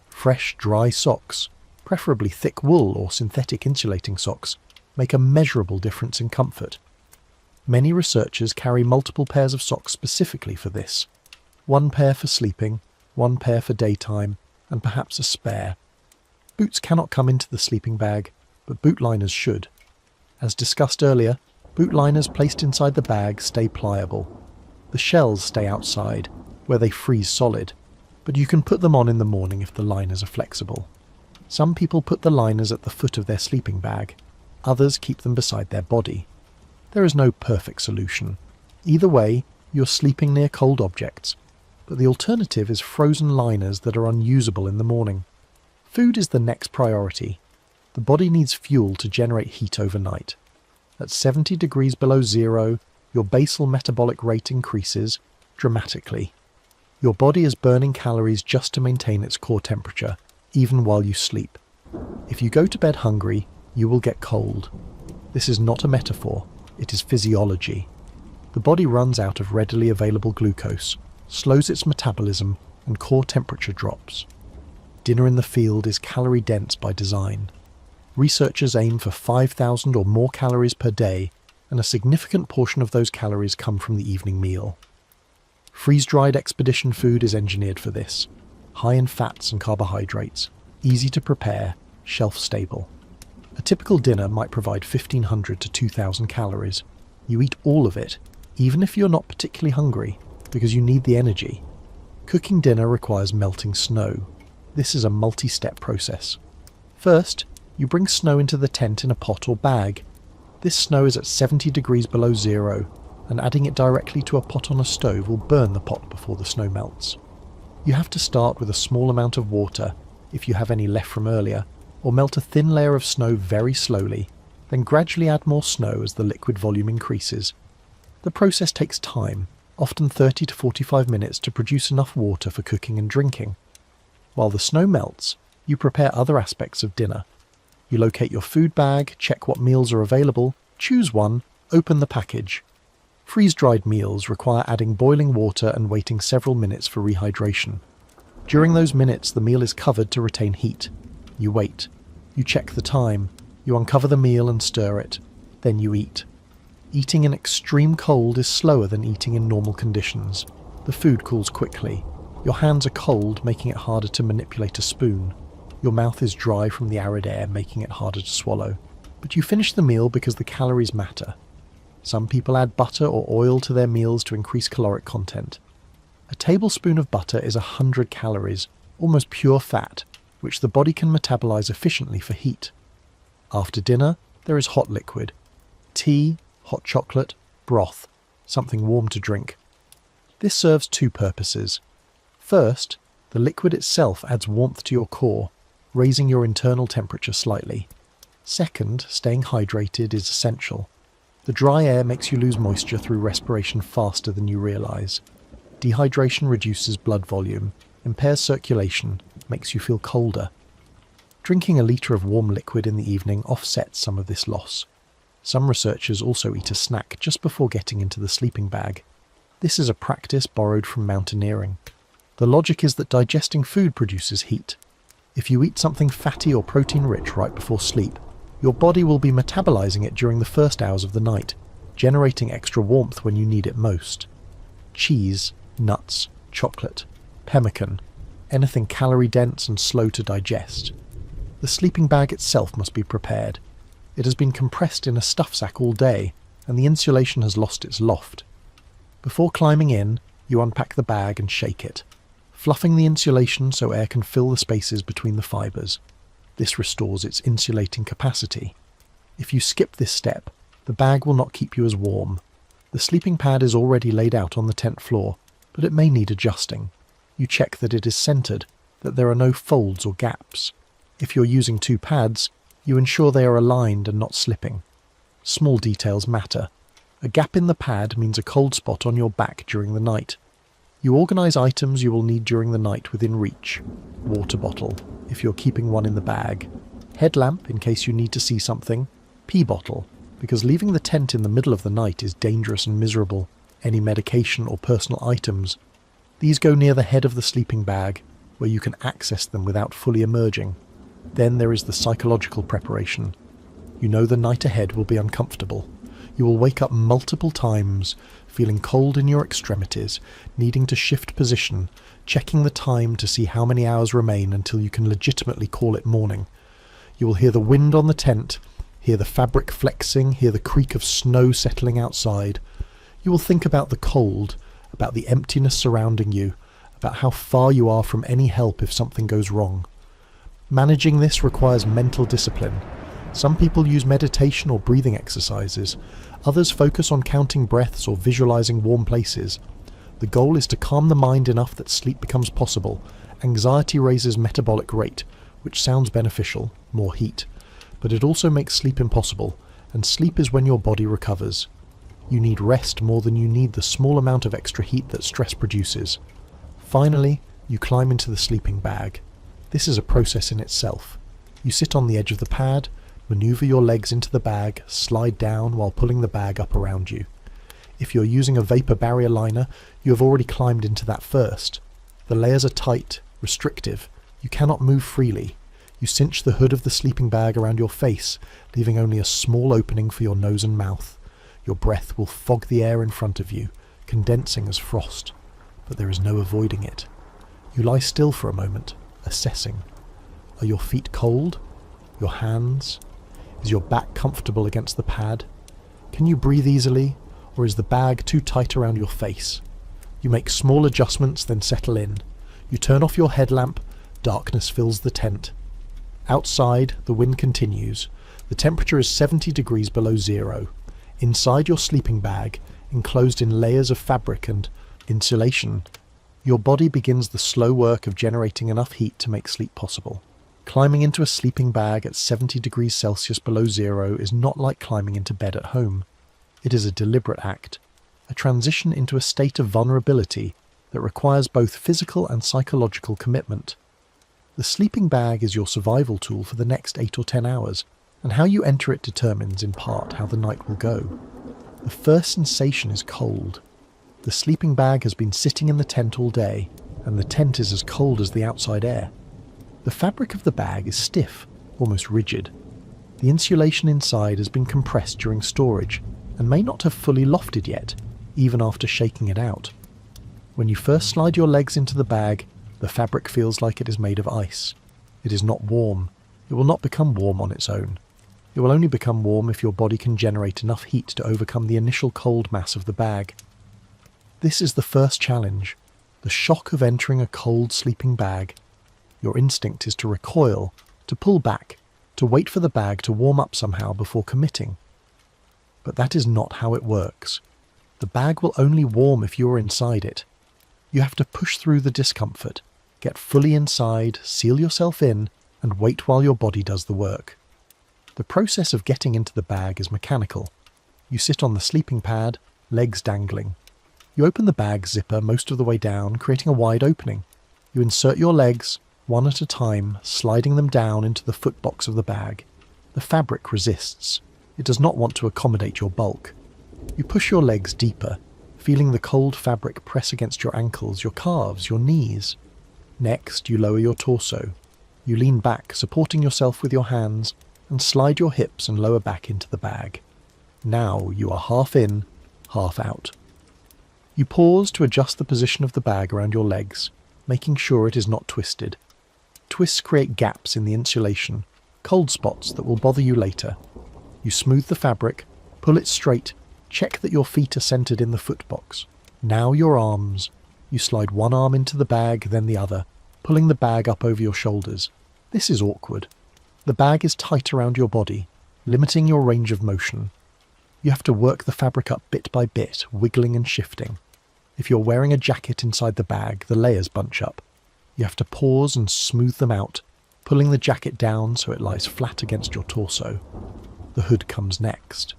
Fresh, dry socks, preferably thick wool or synthetic insulating socks, make a measurable difference in comfort. Many researchers carry multiple pairs of socks specifically for this. One pair for sleeping, one pair for daytime, and perhaps a spare. Boots cannot come into the sleeping bag, but boot liners should. As discussed earlier, boot liners placed inside the bag stay pliable. The shells stay outside, where they freeze solid, but you can put them on in the morning if the liners are flexible. Some people put the liners at the foot of their sleeping bag. Others keep them beside their body. There is no perfect solution. Either way, you're sleeping near cold objects, but the alternative is frozen liners that are unusable in the morning. Food is the next priority. The body needs fuel to generate heat overnight. At 70 degrees below zero, your basal metabolic rate increases dramatically. Your body is burning calories just to maintain its core temperature, even while you sleep. If you go to bed hungry, you will get cold. This is not a metaphor, it is physiology. The body runs out of readily available glucose, slows its metabolism, and core temperature drops. Dinner in the field is calorie dense by design. Researchers aim for 5,000 or more calories per day, and a significant portion of those calories come from the evening meal. Freeze-dried expedition food is engineered for this. High in fats and carbohydrates, easy to prepare, shelf-stable. A typical dinner might provide 1,500 to 2,000 calories. You eat all of it, even if you're not particularly hungry, because you need the energy. Cooking dinner requires melting snow. This is a multi-step process. First, you bring snow into the tent in a pot or bag. This snow is at 70 degrees below zero, and adding it directly to a pot on a stove will burn the pot before the snow melts. You have to start with a small amount of water, if you have any left from earlier, or melt a thin layer of snow very slowly, then gradually add more snow as the liquid volume increases. The process takes time, often 30 to 45 minutes to produce enough water for cooking and drinking. While the snow melts, you prepare other aspects of dinner. You locate your food bag, check what meals are available, choose one, open the package. Freeze-dried meals require adding boiling water and waiting several minutes for rehydration. During those minutes, the meal is covered to retain heat. You wait. You check the time. You uncover the meal and stir it. Then you eat. Eating in extreme cold is slower than eating in normal conditions. The food cools quickly. Your hands are cold, making it harder to manipulate a spoon. Your mouth is dry from the arid air, making it harder to swallow. But you finish the meal because the calories matter. Some people add butter or oil to their meals to increase caloric content. A tablespoon of butter is 100 calories, almost pure fat, which the body can metabolize efficiently for heat. After dinner, there is hot liquid. Tea, hot chocolate, broth, something warm to drink. This serves two purposes. First, the liquid itself adds warmth to your core, raising your internal temperature slightly. Second, staying hydrated is essential. The dry air makes you lose moisture through respiration faster than you realize. Dehydration reduces blood volume, impairs circulation, makes you feel colder. Drinking a litre of warm liquid in the evening offsets some of this loss. Some researchers also eat a snack just before getting into the sleeping bag. This is a practice borrowed from mountaineering. The logic is that digesting food produces heat. If you eat something fatty or protein-rich right before sleep, your body will be metabolizing it during the first hours of the night, generating extra warmth when you need it most. Cheese, nuts, chocolate, pemmican, anything calorie-dense and slow to digest. The sleeping bag itself must be prepared. It has been compressed in a stuff sack all day, and the insulation has lost its loft. Before climbing in, you unpack the bag and shake it, fluffing the insulation so air can fill the spaces between the fibres. This restores its insulating capacity. If you skip this step, the bag will not keep you as warm. The sleeping pad is already laid out on the tent floor, but it may need adjusting. You check that it is centered, that there are no folds or gaps. If you're using two pads, you ensure they are aligned and not slipping. Small details matter. A gap in the pad means a cold spot on your back during the night. You organise items you will need during the night within reach. Water bottle, if you're keeping one in the bag. Headlamp, in case you need to see something. Pee bottle, because leaving the tent in the middle of the night is dangerous and miserable. Any medication or personal items. These go near the head of the sleeping bag, where you can access them without fully emerging. Then there is the psychological preparation. You know the night ahead will be uncomfortable. You will wake up multiple times, feeling cold in your extremities, needing to shift position, checking the time to see how many hours remain until you can legitimately call it morning. You will hear the wind on the tent, hear the fabric flexing, hear the creak of snow settling outside. You will think about the cold, about the emptiness surrounding you, about how far you are from any help if something goes wrong. Managing this requires mental discipline. Some people use meditation or breathing exercises. Others focus on counting breaths or visualizing warm places. The goal is to calm the mind enough that sleep becomes possible. Anxiety raises metabolic rate, which sounds beneficial, more heat. But it also makes sleep impossible, and sleep is when your body recovers. You need rest more than you need the small amount of extra heat that stress produces. Finally, you climb into the sleeping bag. This is a process in itself. You sit on the edge of the pad, maneuver your legs into the bag, slide down while pulling the bag up around you. If you're using a vapor barrier liner, you have already climbed into that first. The layers are tight, restrictive. You cannot move freely. You cinch the hood of the sleeping bag around your face, leaving only a small opening for your nose and mouth. Your breath will fog the air in front of you, condensing as frost. But there is no avoiding it. You lie still for a moment, assessing. Are your feet cold? Your hands? Is your back comfortable against the pad? Can you breathe easily, or is the bag too tight around your face? You make small adjustments, then settle in. You turn off your headlamp, darkness fills the tent. Outside, the wind continues. The temperature is 70 degrees below zero. Inside your sleeping bag, enclosed in layers of fabric and insulation, your body begins the slow work of generating enough heat to make sleep possible. Climbing into a sleeping bag at 70 degrees Celsius below zero is not like climbing into bed at home. It is a deliberate act, a transition into a state of vulnerability that requires both physical and psychological commitment. The sleeping bag is your survival tool for the next 8 or 10 hours, and how you enter it determines in part how the night will go. The first sensation is cold. The sleeping bag has been sitting in the tent all day, and the tent is as cold as the outside air. The fabric of the bag is stiff, almost rigid. The insulation inside has been compressed during storage, and may not have fully lofted yet, even after shaking it out. When you first slide your legs into the bag, the fabric feels like it is made of ice. It is not warm. It will not become warm on its own. It will only become warm if your body can generate enough heat to overcome the initial cold mass of the bag. This is the first challenge, the shock of entering a cold sleeping bag. Your instinct is to recoil, to pull back, to wait for the bag to warm up somehow before committing. But that is not how it works. The bag will only warm if you are inside it. You have to push through the discomfort, get fully inside, seal yourself in, and wait while your body does the work. The process of getting into the bag is mechanical. You sit on the sleeping pad, legs dangling. You open the bag zipper most of the way down, creating a wide opening. You insert your legs, one at a time, sliding them down into the footbox of the bag. The fabric resists. It does not want to accommodate your bulk. You push your legs deeper, feeling the cold fabric press against your ankles, your calves, your knees. Next, you lower your torso. You lean back, supporting yourself with your hands, and slide your hips and lower back into the bag. Now you are half in, half out. You pause to adjust the position of the bag around your legs, making sure it is not twisted. Twists create gaps in the insulation, cold spots that will bother you later. You smooth the fabric, pull it straight, check that your feet are centered in the footbox. Now your arms. You slide one arm into the bag, then the other, pulling the bag up over your shoulders. This is awkward. The bag is tight around your body, limiting your range of motion. You have to work the fabric up bit by bit, wiggling and shifting. If you're wearing a jacket inside the bag, the layers bunch up. You have to pause and smooth them out, pulling the jacket down so it lies flat against your torso. The hood comes next.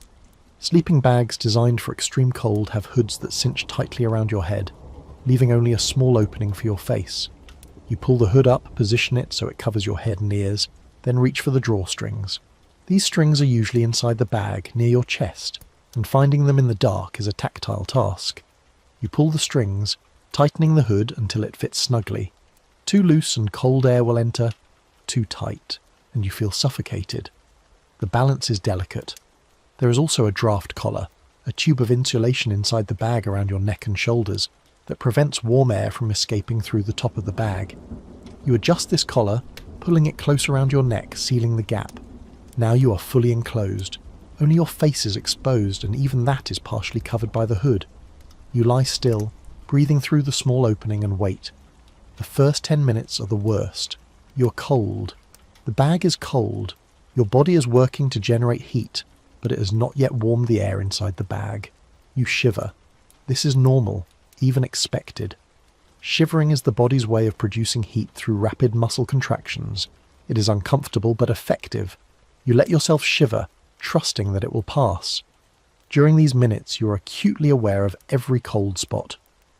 Sleeping bags designed for extreme cold have hoods that cinch tightly around your head, leaving only a small opening for your face. You pull the hood up, position it so it covers your head and ears, then reach for the drawstrings. These strings are usually inside the bag, near your chest, and finding them in the dark is a tactile task. You pull the strings, tightening the hood until it fits snugly. Too loose and cold air will enter, too tight, and you feel suffocated. The balance is delicate. There is also a draft collar, a tube of insulation inside the bag around your neck and shoulders that prevents warm air from escaping through the top of the bag. You adjust this collar, pulling it close around your neck, sealing the gap. Now you are fully enclosed. Only your face is exposed, and even that is partially covered by the hood. You lie still, breathing through the small opening, and wait. The first 10 minutes are the worst. You're cold. The bag is cold. Your body is working to generate heat, but it has not yet warmed the air inside the bag. You shiver. This is normal, even expected. Shivering is the body's way of producing heat through rapid muscle contractions. It is uncomfortable but effective. You let yourself shiver, trusting that it will pass. During these minutes, you are acutely aware of every cold spot.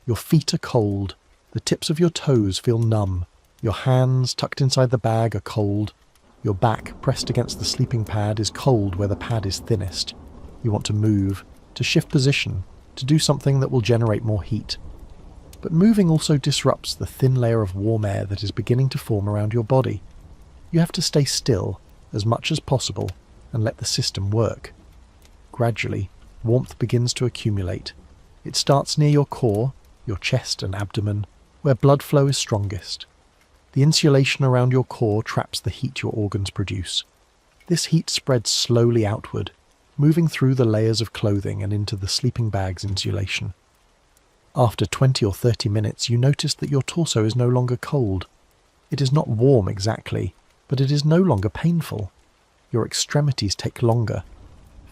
Your feet are cold. The tips of your toes feel numb. Your hands, tucked inside the bag, are cold. Your back, pressed against the sleeping pad, is cold where the pad is thinnest. You want to move, to shift position, to do something that will generate more heat. But moving also disrupts the thin layer of warm air that is beginning to form around your body. You have to stay still, as much as possible, and let the system work. Gradually, warmth begins to accumulate. It starts near your core, your chest and abdomen, where blood flow is strongest. The insulation around your core traps the heat your organs produce. This heat spreads slowly outward, moving through the layers of clothing and into the sleeping bag's insulation. After 20 or 30 minutes, you notice that your torso is no longer cold. It is not warm exactly, but it is no longer painful. Your extremities take longer.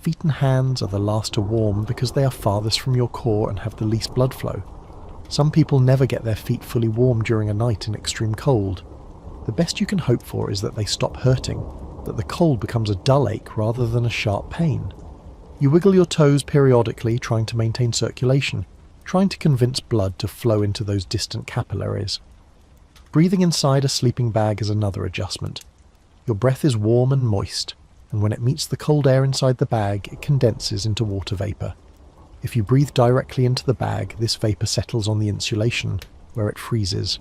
Feet and hands are the last to warm because they are farthest from your core and have the least blood flow. Some people never get their feet fully warm during a night in extreme cold. The best you can hope for is that they stop hurting, that the cold becomes a dull ache rather than a sharp pain. You wiggle your toes periodically, trying to maintain circulation, trying to convince blood to flow into those distant capillaries. Breathing inside a sleeping bag is another adjustment. Your breath is warm and moist, and when it meets the cold air inside the bag, it condenses into water vapor. If you breathe directly into the bag, this vapor settles on the insulation, where it freezes.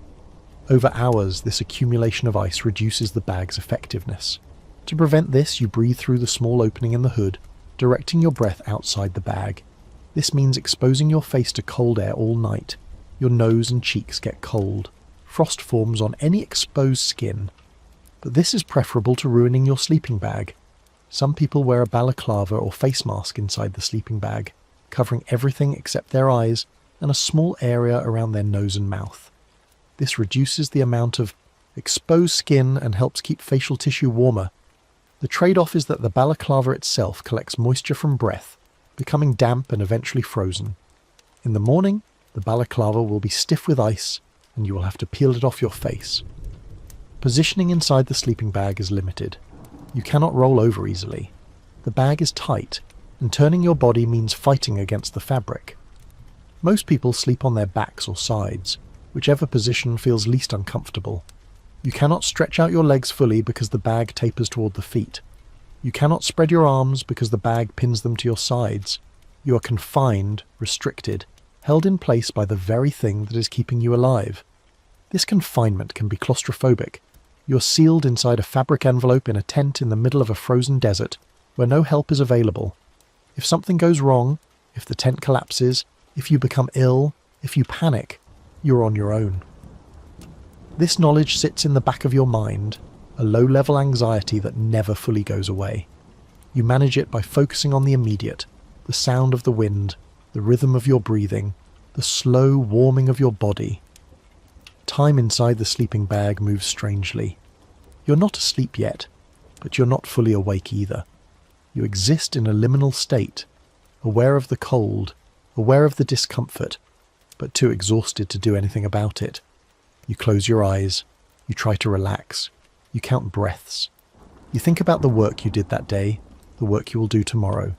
Over hours, this accumulation of ice reduces the bag's effectiveness. To prevent this, you breathe through the small opening in the hood, directing your breath outside the bag. This means exposing your face to cold air all night. Your nose and cheeks get cold. Frost forms on any exposed skin. But this is preferable to ruining your sleeping bag. Some people wear a balaclava or face mask inside the sleeping bag, covering everything except their eyes and a small area around their nose and mouth. This reduces the amount of exposed skin and helps keep facial tissue warmer. The trade-off is that the balaclava itself collects moisture from breath, becoming damp and eventually frozen. In the morning, the balaclava will be stiff with ice and you will have to peel it off your face. Positioning inside the sleeping bag is limited. You cannot roll over easily. The bag is tight, and turning your body means fighting against the fabric. Most people sleep on their backs or sides, whichever position feels least uncomfortable. You cannot stretch out your legs fully because the bag tapers toward the feet. You cannot spread your arms because the bag pins them to your sides. You are confined, restricted, held in place by the very thing that is keeping you alive. This confinement can be claustrophobic. You are sealed inside a fabric envelope in a tent in the middle of a frozen desert where no help is available. If something goes wrong, if the tent collapses, if you become ill, if you panic, you're on your own. This knowledge sits in the back of your mind, a low-level anxiety that never fully goes away. You manage it by focusing on the immediate, the sound of the wind, the rhythm of your breathing, the slow warming of your body. Time inside the sleeping bag moves strangely. You're not asleep yet, but you're not fully awake either. You exist in a liminal state, aware of the cold, aware of the discomfort, but too exhausted to do anything about it. You close your eyes, you try to relax, you count breaths. You think about the work you did that day, the work you will do tomorrow.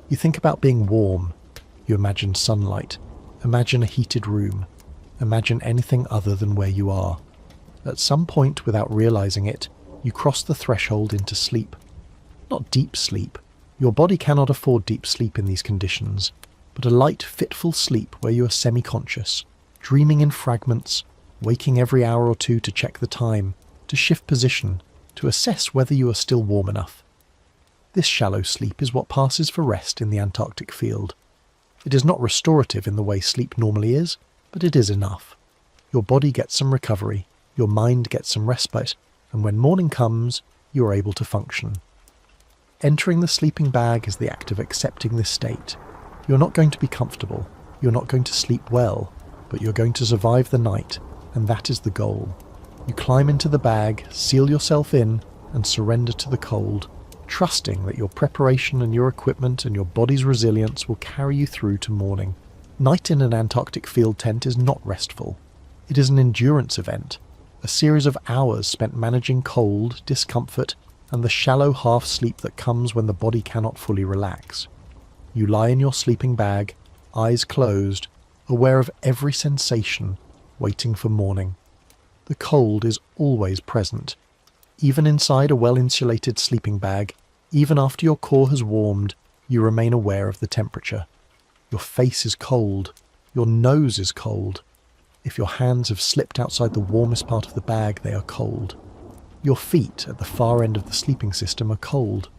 You think about being warm. You imagine sunlight. Imagine a heated room. Imagine anything other than where you are. At some point, without realizing it, you cross the threshold into sleep. Not deep sleep. Your body cannot afford deep sleep in these conditions, but a light, fitful sleep where you are semi-conscious, dreaming in fragments, waking every hour or two to check the time, to shift position, to assess whether you are still warm enough. This shallow sleep is what passes for rest in the Antarctic field. It is not restorative in the way sleep normally is, but it is enough. Your body gets some recovery, your mind gets some respite, and when morning comes, you are able to function. Entering the sleeping bag is the act of accepting this state. You're not going to be comfortable, you're not going to sleep well, but you're going to survive the night, and that is the goal. You climb into the bag, seal yourself in, and surrender to the cold, trusting that your preparation and your equipment and your body's resilience will carry you through to morning. Night in an Antarctic field tent is not restful. It is an endurance event, a series of hours spent managing cold, discomfort, and the shallow half-sleep that comes when the body cannot fully relax. You lie in your sleeping bag, eyes closed, aware of every sensation, waiting for morning. The cold is always present. Even inside a well-insulated sleeping bag, even after your core has warmed, you remain aware of the temperature. Your face is cold. Your nose is cold. If your hands have slipped outside the warmest part of the bag, they are cold. Your feet at the far end of the sleeping system are cold.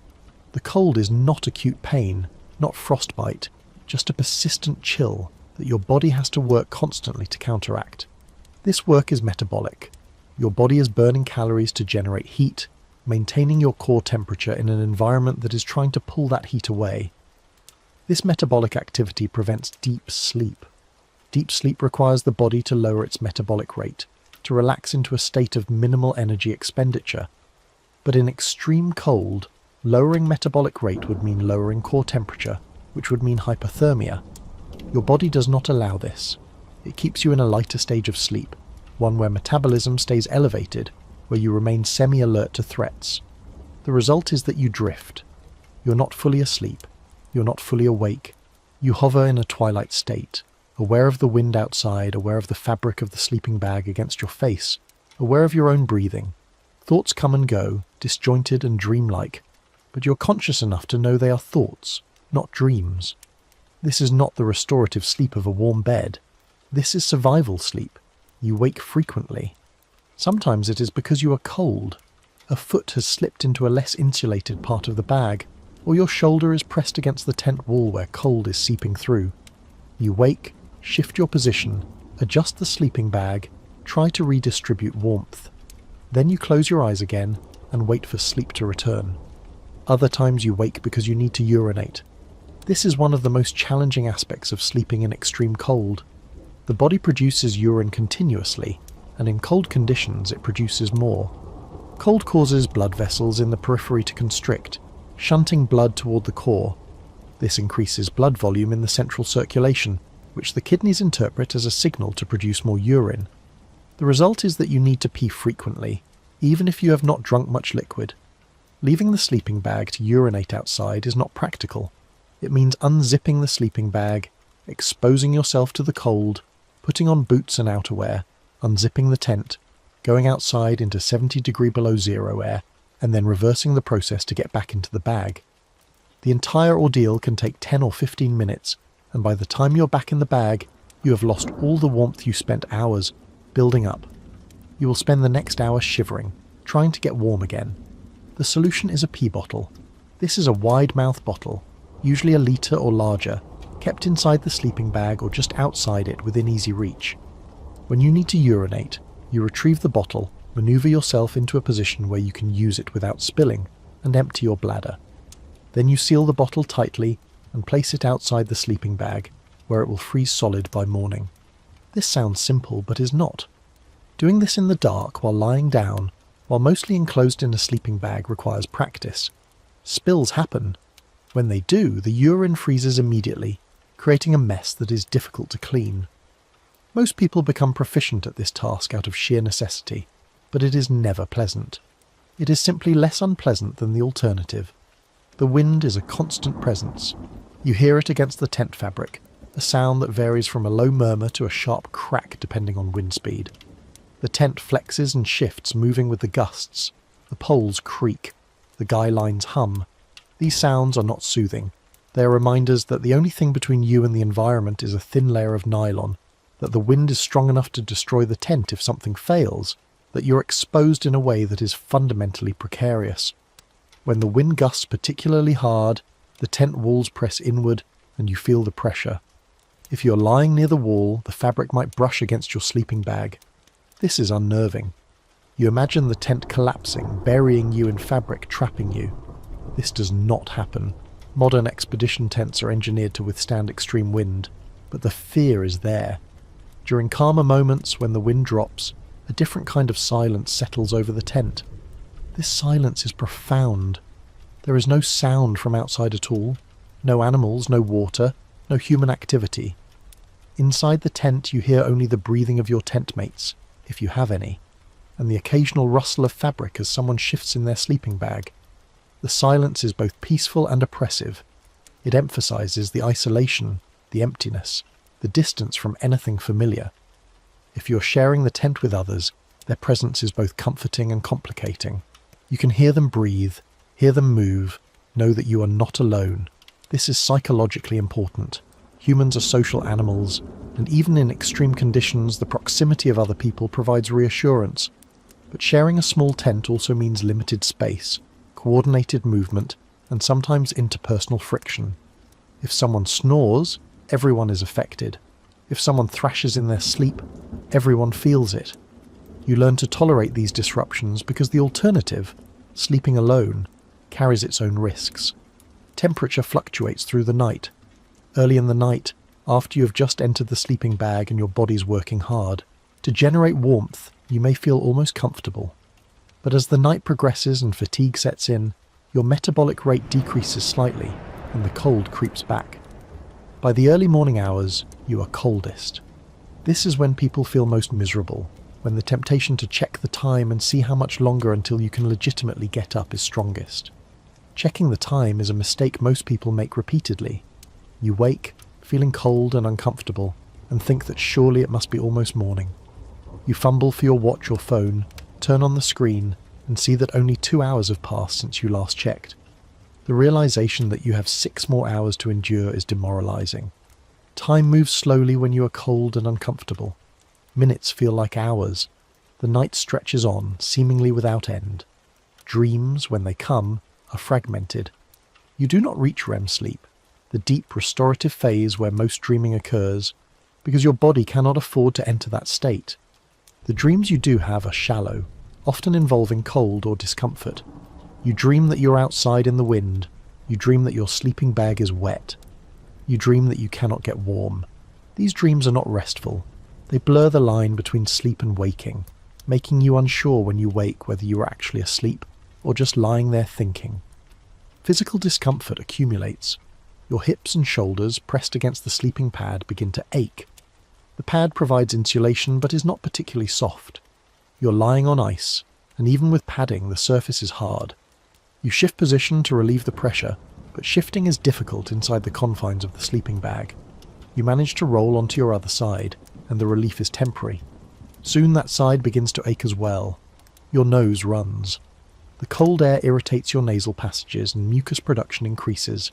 The cold is not acute pain, not frostbite, just a persistent chill that your body has to work constantly to counteract. This work is metabolic. Your body is burning calories to generate heat, maintaining your core temperature in an environment that is trying to pull that heat away. This metabolic activity prevents deep sleep. Deep sleep requires the body to lower its metabolic rate, to relax into a state of minimal energy expenditure. But in extreme cold, lowering metabolic rate would mean lowering core temperature, which would mean hypothermia. Your body does not allow this. It keeps you in a lighter stage of sleep, one where metabolism stays elevated, where you remain semi-alert to threats. The result is that you drift. You're not fully asleep. You're not fully awake. You hover in a twilight state, aware of the wind outside, aware of the fabric of the sleeping bag against your face, aware of your own breathing. Thoughts come and go, disjointed and dreamlike, but you're conscious enough to know they are thoughts, not dreams. This is not the restorative sleep of a warm bed. This is survival sleep. You wake frequently. Sometimes it is because you are cold. A foot has slipped into a less insulated part of the bag, or your shoulder is pressed against the tent wall where cold is seeping through. You wake, shift your position, adjust the sleeping bag, try to redistribute warmth. Then you close your eyes again and wait for sleep to return. Other times you wake because you need to urinate. This is one of the most challenging aspects of sleeping in extreme cold. The body produces urine continuously, and in cold conditions it produces more. Cold causes blood vessels in the periphery to constrict, shunting blood toward the core. This increases blood volume in the central circulation, which the kidneys interpret as a signal to produce more urine. The result is that you need to pee frequently, even if you have not drunk much liquid. Leaving the sleeping bag to urinate outside is not practical. It means unzipping the sleeping bag, exposing yourself to the cold, putting on boots and outerwear, unzipping the tent, going outside into 70 degree below zero air, and then reversing the process to get back into the bag. The entire ordeal can take 10 or 15 minutes, and by the time you're back in the bag, you have lost all the warmth you spent hours building up. You will spend the next hour shivering, trying to get warm again. The solution is a pee bottle. This is a wide-mouth bottle, usually a litre or larger, kept inside the sleeping bag or just outside it within easy reach. When you need to urinate, you retrieve the bottle, maneuver yourself into a position where you can use it without spilling, and empty your bladder. Then you seal the bottle tightly and place it outside the sleeping bag, where it will freeze solid by morning. This sounds simple, but is not. Doing this in the dark while lying down, while mostly enclosed in a sleeping bag, requires practice. Spills happen. When they do, the urine freezes immediately, creating a mess that is difficult to clean. Most people become proficient at this task out of sheer necessity, but it is never pleasant. It is simply less unpleasant than the alternative. The wind is a constant presence. You hear it against the tent fabric, a sound that varies from a low murmur to a sharp crack depending on wind speed. The tent flexes and shifts, moving with the gusts. The poles creak. The guy lines hum. These sounds are not soothing. They are reminders that the only thing between you and the environment is a thin layer of nylon, that the wind is strong enough to destroy the tent if something fails, that you're exposed in a way that is fundamentally precarious. When the wind gusts particularly hard, the tent walls press inward and you feel the pressure. If you're lying near the wall, the fabric might brush against your sleeping bag. This is unnerving. You imagine the tent collapsing, burying you in fabric, trapping you. This does not happen. Modern expedition tents are engineered to withstand extreme wind, but the fear is there. During calmer moments, when the wind drops, a different kind of silence settles over the tent. This silence is profound. There is no sound from outside at all, no animals, no water, no human activity. Inside the tent you hear only the breathing of your tent mates, if you have any, and the occasional rustle of fabric as someone shifts in their sleeping bag. The silence is both peaceful and oppressive. It emphasizes the isolation, the emptiness, the distance from anything familiar. If you're sharing the tent with others, their presence is both comforting and complicating. You can hear them breathe, hear them move, know that you are not alone. This is psychologically important. Humans are social animals, and even in extreme conditions, the proximity of other people provides reassurance. But sharing a small tent also means limited space, coordinated movement, and sometimes interpersonal friction. If someone snores, everyone is affected. If someone thrashes in their sleep, everyone feels it. You learn to tolerate these disruptions because the alternative, sleeping alone, carries its own risks. Temperature fluctuates through the night. Early in the night, after you have just entered the sleeping bag and your body's working hard, to generate warmth, you may feel almost comfortable. But as the night progresses and fatigue sets in, your metabolic rate decreases slightly and the cold creeps back. By the early morning hours, you are coldest. This is when people feel most miserable, when the temptation to check the time and see how much longer until you can legitimately get up is strongest. Checking the time is a mistake most people make repeatedly. You wake, feeling cold and uncomfortable, and think that surely it must be almost morning. You fumble for your watch or phone, turn on the screen, and see that only 2 hours have passed since you last checked. The realization that you have 6 more hours to endure is demoralizing. Time moves slowly when you are cold and uncomfortable. Minutes feel like hours. The night stretches on, seemingly without end. Dreams, when they come, are fragmented. You do not reach REM sleep, the deep restorative phase where most dreaming occurs, because your body cannot afford to enter that state. The dreams you do have are shallow, often involving cold or discomfort. You dream that you're outside in the wind. You dream that your sleeping bag is wet. You dream that you cannot get warm. These dreams are not restful. They blur the line between sleep and waking, making you unsure when you wake whether you are actually asleep or just lying there thinking. Physical discomfort accumulates. Your hips and shoulders, pressed against the sleeping pad, begin to ache. The pad provides insulation but is not particularly soft. You're lying on ice, and even with padding, the surface is hard. You shift position to relieve the pressure, but shifting is difficult inside the confines of the sleeping bag. You manage to roll onto your other side, and the relief is temporary. Soon that side begins to ache as well. Your nose runs. The cold air irritates your nasal passages and mucus production increases.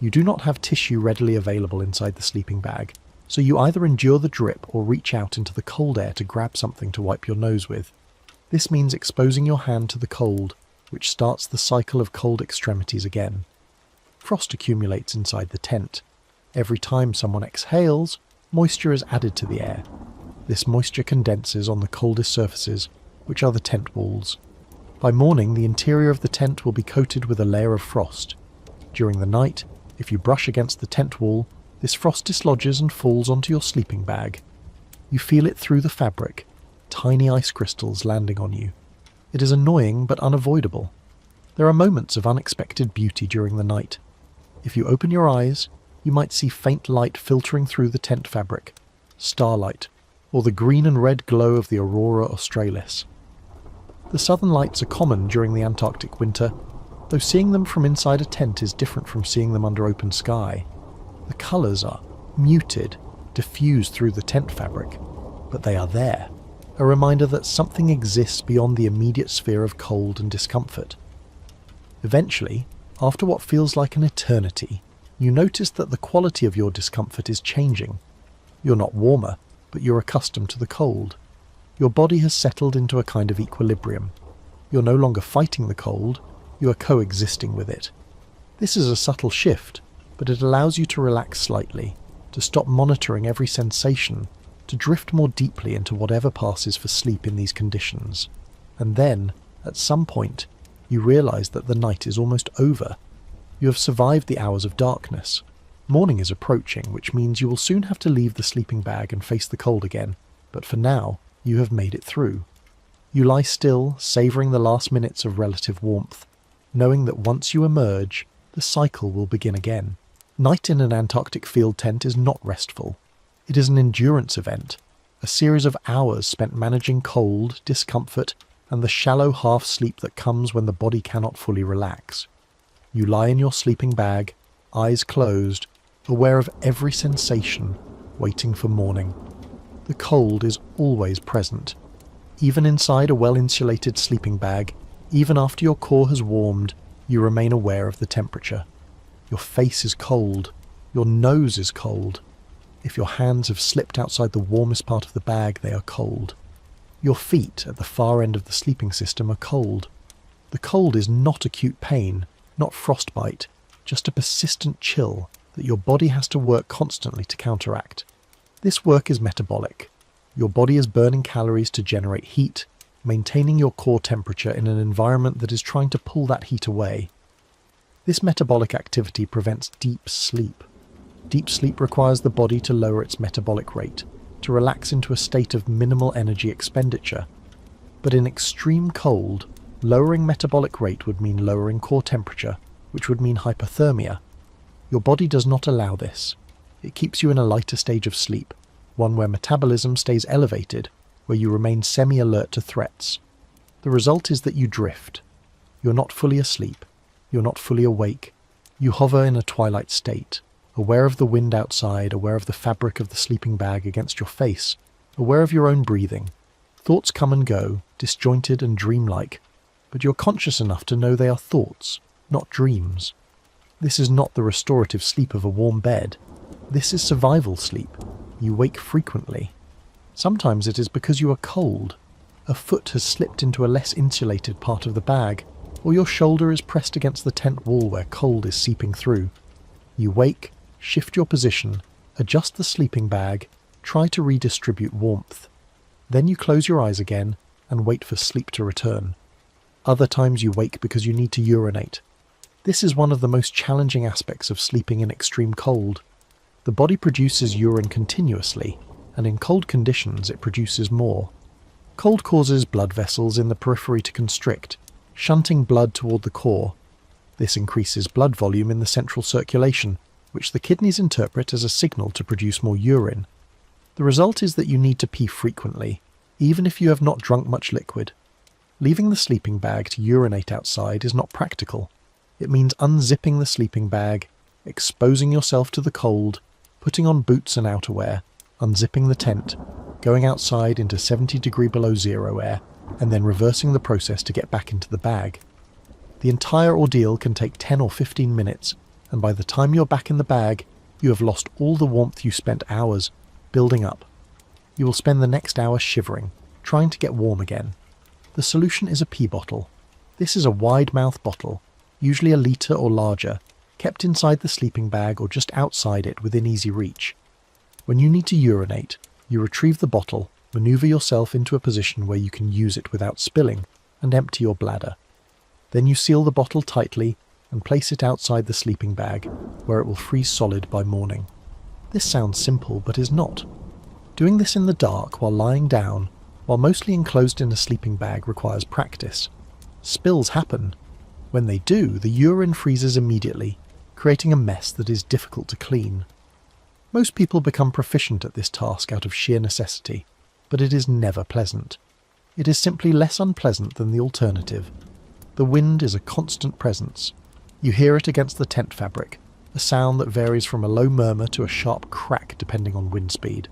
You do not have tissue readily available inside the sleeping bag, so you either endure the drip or reach out into the cold air to grab something to wipe your nose with. This means exposing your hand to the cold, which starts the cycle of cold extremities again. Frost accumulates inside the tent. Every time someone exhales, moisture is added to the air. This moisture condenses on the coldest surfaces, which are the tent walls. By morning, the interior of the tent will be coated with a layer of frost. During the night, if you brush against the tent wall, this frost dislodges and falls onto your sleeping bag. You feel it through the fabric, tiny ice crystals landing on you. It is annoying but unavoidable. There are moments of unexpected beauty during the night. If you open your eyes, you might see faint light filtering through the tent fabric, starlight, or the green and red glow of the aurora australis. The southern lights are common during the Antarctic winter, though seeing them from inside a tent is different from seeing them under open sky. The colours are muted, diffused through the tent fabric, but they are there, a reminder that something exists beyond the immediate sphere of cold and discomfort. Eventually, after what feels like an eternity, you notice that the quality of your discomfort is changing. You're not warmer, but you're accustomed to the cold. Your body has settled into a kind of equilibrium. You're no longer fighting the cold, you are coexisting with it. This is a subtle shift, but it allows you to relax slightly, to stop monitoring every sensation, to drift more deeply into whatever passes for sleep in these conditions. And then, at some point, you realize that the night is almost over. You have survived the hours of darkness. Morning is approaching, which means you will soon have to leave the sleeping bag and face the cold again, but for now, you have made it through. You lie still, savouring the last minutes of relative warmth, knowing that once you emerge, the cycle will begin again. Night in an Antarctic field tent is not restful. It is an endurance event, a series of hours spent managing cold, discomfort, and the shallow half-sleep that comes when the body cannot fully relax. You lie in your sleeping bag, eyes closed, aware of every sensation, waiting for morning. The cold is always present. Even inside a well-insulated sleeping bag, even after your core has warmed, you remain aware of the temperature. Your face is cold. Your nose is cold. If your hands have slipped outside the warmest part of the bag, they are cold. Your feet at the far end of the sleeping system are cold. The cold is not acute pain, not frostbite, just a persistent chill that your body has to work constantly to counteract. This work is metabolic. Your body is burning calories to generate heat, maintaining your core temperature in an environment that is trying to pull that heat away. This metabolic activity prevents deep sleep. Deep sleep requires the body to lower its metabolic rate, to relax into a state of minimal energy expenditure. But in extreme cold, lowering metabolic rate would mean lowering core temperature, which would mean hypothermia. Your body does not allow this. It keeps you in a lighter stage of sleep, one where metabolism stays elevated, where you remain semi-alert to threats. The result is that you drift. You're not fully asleep. You're not fully awake. You hover in a twilight state, aware of the wind outside, aware of the fabric of the sleeping bag against your face, aware of your own breathing. Thoughts come and go, disjointed and dreamlike, but you're conscious enough to know they are thoughts, not dreams. This is not the restorative sleep of a warm bed. This is survival sleep. You wake frequently. Sometimes it is because you are cold. A foot has slipped into a less insulated part of the bag, or your shoulder is pressed against the tent wall where cold is seeping through. You wake, shift your position, adjust the sleeping bag, try to redistribute warmth. Then you close your eyes again and wait for sleep to return. Other times you wake because you need to urinate. This is one of the most challenging aspects of sleeping in extreme cold. The body produces urine continuously, and in cold conditions it produces more. Cold causes blood vessels in the periphery to constrict, shunting blood toward the core. This increases blood volume in the central circulation, which the kidneys interpret as a signal to produce more urine. The result is that you need to pee frequently, even if you have not drunk much liquid. Leaving the sleeping bag to urinate outside is not practical. It means unzipping the sleeping bag, exposing yourself to the cold, putting on boots and outerwear, unzipping the tent, going outside into 70 below zero air, and then reversing the process to get back into the bag. The entire ordeal can take 10 or 15 minutes, and by the time you're back in the bag, you have lost all the warmth you spent hours building up. You will spend the next hour shivering, trying to get warm again. The solution is a pee bottle. This is a wide-mouth bottle, usually a litre or larger, kept inside the sleeping bag or just outside it within easy reach. When you need to urinate, you retrieve the bottle, maneuver yourself into a position where you can use it without spilling, and empty your bladder. Then you seal the bottle tightly and place it outside the sleeping bag, where it will freeze solid by morning. This sounds simple, but is not. Doing this in the dark while lying down, while mostly enclosed in a sleeping bag, requires practice. Spills happen. When they do, the urine freezes immediately, creating a mess that is difficult to clean. Most people become proficient at this task out of sheer necessity, but it is never pleasant. It is simply less unpleasant than the alternative. The wind is a constant presence. You hear it against the tent fabric, a sound that varies from a low murmur to a sharp crack depending on wind speed.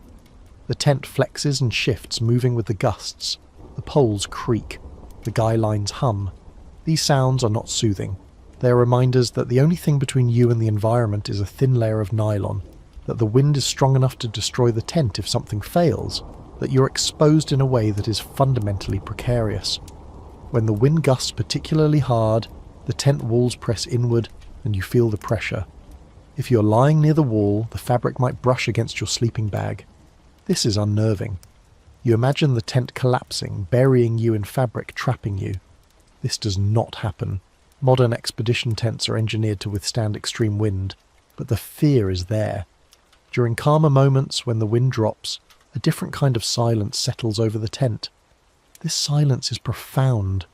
The tent flexes and shifts, moving with the gusts. The poles creak. The guy lines hum. These sounds are not soothing. They are reminders that the only thing between you and the environment is a thin layer of nylon, that the wind is strong enough to destroy the tent if something fails, that you're exposed in a way that is fundamentally precarious. When the wind gusts particularly hard, the tent walls press inward and you feel the pressure. If you're lying near the wall, the fabric might brush against your sleeping bag. This is unnerving. You imagine the tent collapsing, burying you in fabric, trapping you. This does not happen. Modern expedition tents are engineered to withstand extreme wind, but the fear is there. During calmer moments, when the wind drops, a different kind of silence settles over the tent. This silence is profound.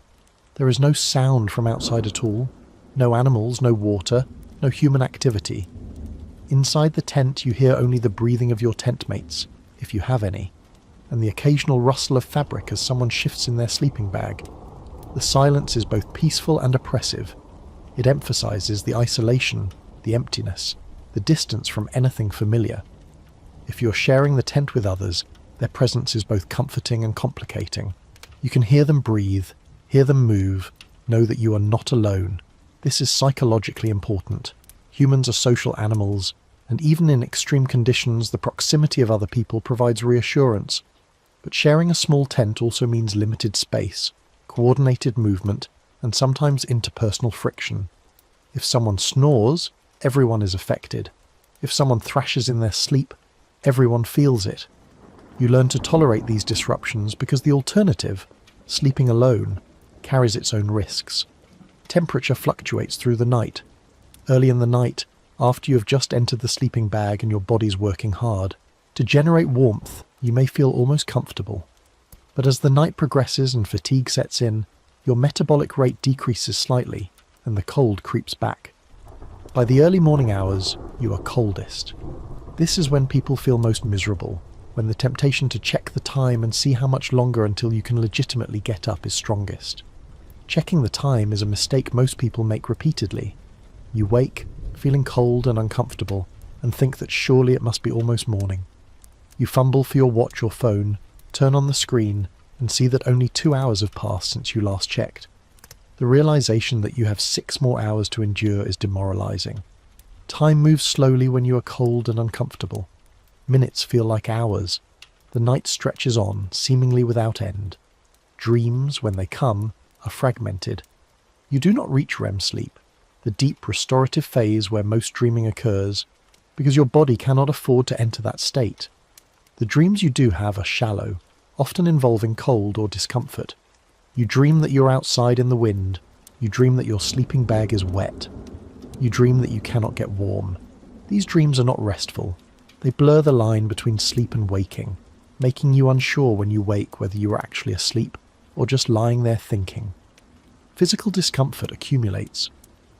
There is no sound from outside at all, no animals, no water, no human activity. Inside the tent you hear only the breathing of your tent mates, if you have any, and the occasional rustle of fabric as someone shifts in their sleeping bag. The silence is both peaceful and oppressive. It emphasizes the isolation, the emptiness, the distance from anything familiar. If you're sharing the tent with others, their presence is both comforting and complicating. You can hear them breathe, hear them move, know that you are not alone. This is psychologically important. Humans are social animals, and even in extreme conditions, the proximity of other people provides reassurance. But sharing a small tent also means limited space, coordinated movement, and sometimes interpersonal friction. If someone snores, everyone is affected. If someone thrashes in their sleep, everyone feels it. You learn to tolerate these disruptions because the alternative, sleeping alone, carries its own risks. Temperature fluctuates through the night. Early in the night, after you have just entered the sleeping bag and your body's working hard, to generate warmth, you may feel almost comfortable. But as the night progresses and fatigue sets in, your metabolic rate decreases slightly, and the cold creeps back. By the early morning hours, you are coldest. This is when people feel most miserable, when the temptation to check the time and see how much longer until you can legitimately get up is strongest. Checking the time is a mistake most people make repeatedly. You wake, feeling cold and uncomfortable, and think that surely it must be almost morning. You fumble for your watch or phone, turn on the screen, and see that only 2 hours have passed since you last checked. The realization that you have 6 more hours to endure is demoralizing. Time moves slowly when you are cold and uncomfortable. Minutes feel like hours. The night stretches on, seemingly without end. Dreams, when they come, are fragmented. You do not reach REM sleep, the deep restorative phase where most dreaming occurs, because your body cannot afford to enter that state. The dreams you do have are shallow, often involving cold or discomfort. You dream that you're outside in the wind. You dream that your sleeping bag is wet. You dream that you cannot get warm. These dreams are not restful. They blur the line between sleep and waking, making you unsure when you wake whether you are actually asleep or just lying there thinking. Physical discomfort accumulates.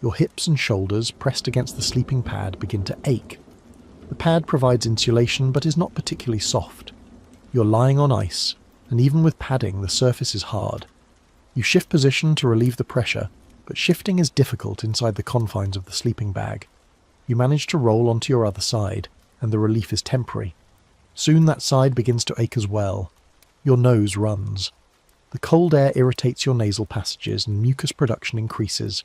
Your hips and shoulders, pressed against the sleeping pad, begin to ache. The pad provides insulation but is not particularly soft. You're lying on ice, and even with padding, the surface is hard. You shift position to relieve the pressure, but shifting is difficult inside the confines of the sleeping bag. You manage to roll onto your other side, and the relief is temporary. Soon that side begins to ache as well. Your nose runs. The cold air irritates your nasal passages and mucus production increases.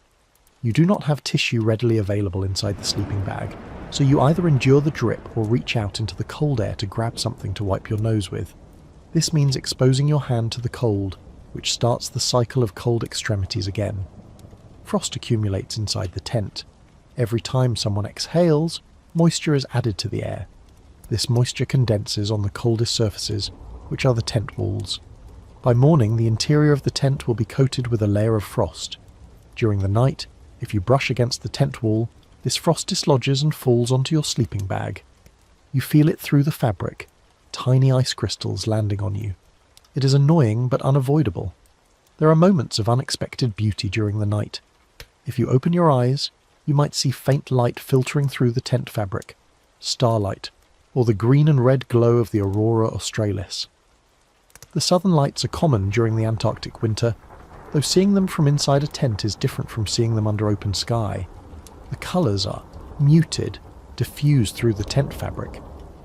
You do not have tissue readily available inside the sleeping bag, so you either endure the drip or reach out into the cold air to grab something to wipe your nose with. This means exposing your hand to the cold, which starts the cycle of cold extremities again. Frost accumulates inside the tent. Every time someone exhales, moisture is added to the air. This moisture condenses on the coldest surfaces, which are the tent walls. By morning, the interior of the tent will be coated with a layer of frost. During the night, if you brush against the tent wall, this frost dislodges and falls onto your sleeping bag. You feel it through the fabric, tiny ice crystals landing on you. It is annoying but unavoidable. There are moments of unexpected beauty during the night. If you open your eyes, You might see faint light filtering through the tent fabric, starlight, or the green and red glow of the aurora australis. The southern lights are common during the Antarctic winter, though seeing them from inside a tent is different from seeing them under open sky. The colours are muted, diffused through the tent fabric,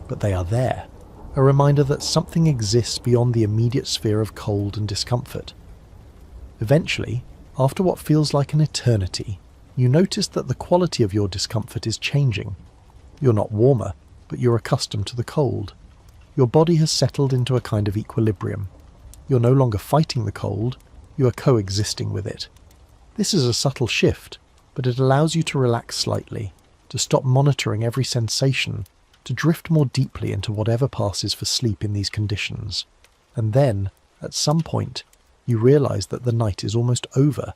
but they are there, a reminder that something exists beyond the immediate sphere of cold and discomfort. Eventually, after what feels like an eternity, you notice that the quality of your discomfort is changing. You're not warmer, but you're accustomed to the cold. Your body has settled into a kind of equilibrium. You're no longer fighting the cold, you are coexisting with it. This is a subtle shift, but it allows you to relax slightly, to stop monitoring every sensation, to drift more deeply into whatever passes for sleep in these conditions. And then, at some point, you realize that the night is almost over.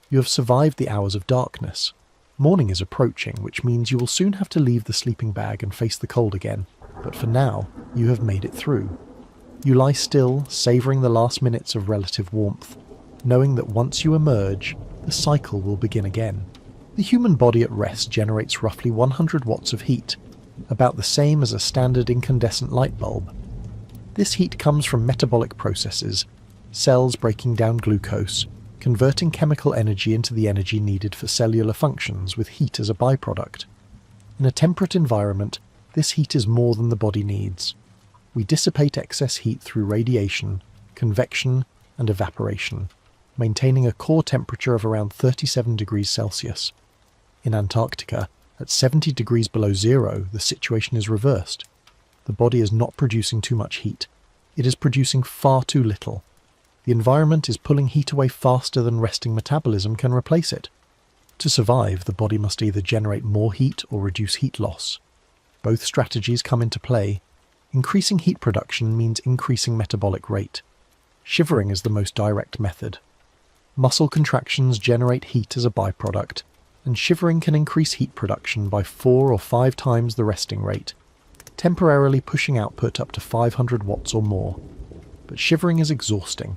You have survived the hours of darkness. Morning is approaching, which means you will soon have to leave the sleeping bag and face the cold again. But for now, you have made it through. You lie still, savouring the last minutes of relative warmth, knowing that once you emerge, the cycle will begin again. The human body at rest generates roughly 100 watts of heat, about the same as a standard incandescent light bulb. This heat comes from metabolic processes, cells breaking down glucose, converting chemical energy into the energy needed for cellular functions with heat as a byproduct. In a temperate environment, this heat is more than the body needs. We dissipate excess heat through radiation, convection, and evaporation, maintaining a core temperature of around 37 degrees Celsius. In Antarctica, at 70 degrees below zero, the situation is reversed. The body is not producing too much heat. It is producing far too little. The environment is pulling heat away faster than resting metabolism can replace it. To survive, the body must either generate more heat or reduce heat loss. Both strategies come into play. Increasing heat production means increasing metabolic rate. Shivering is the most direct method. Muscle contractions generate heat as a byproduct, and shivering can increase heat production by 4 or 5 times the resting rate, temporarily pushing output up to 500 watts or more. But shivering is exhausting.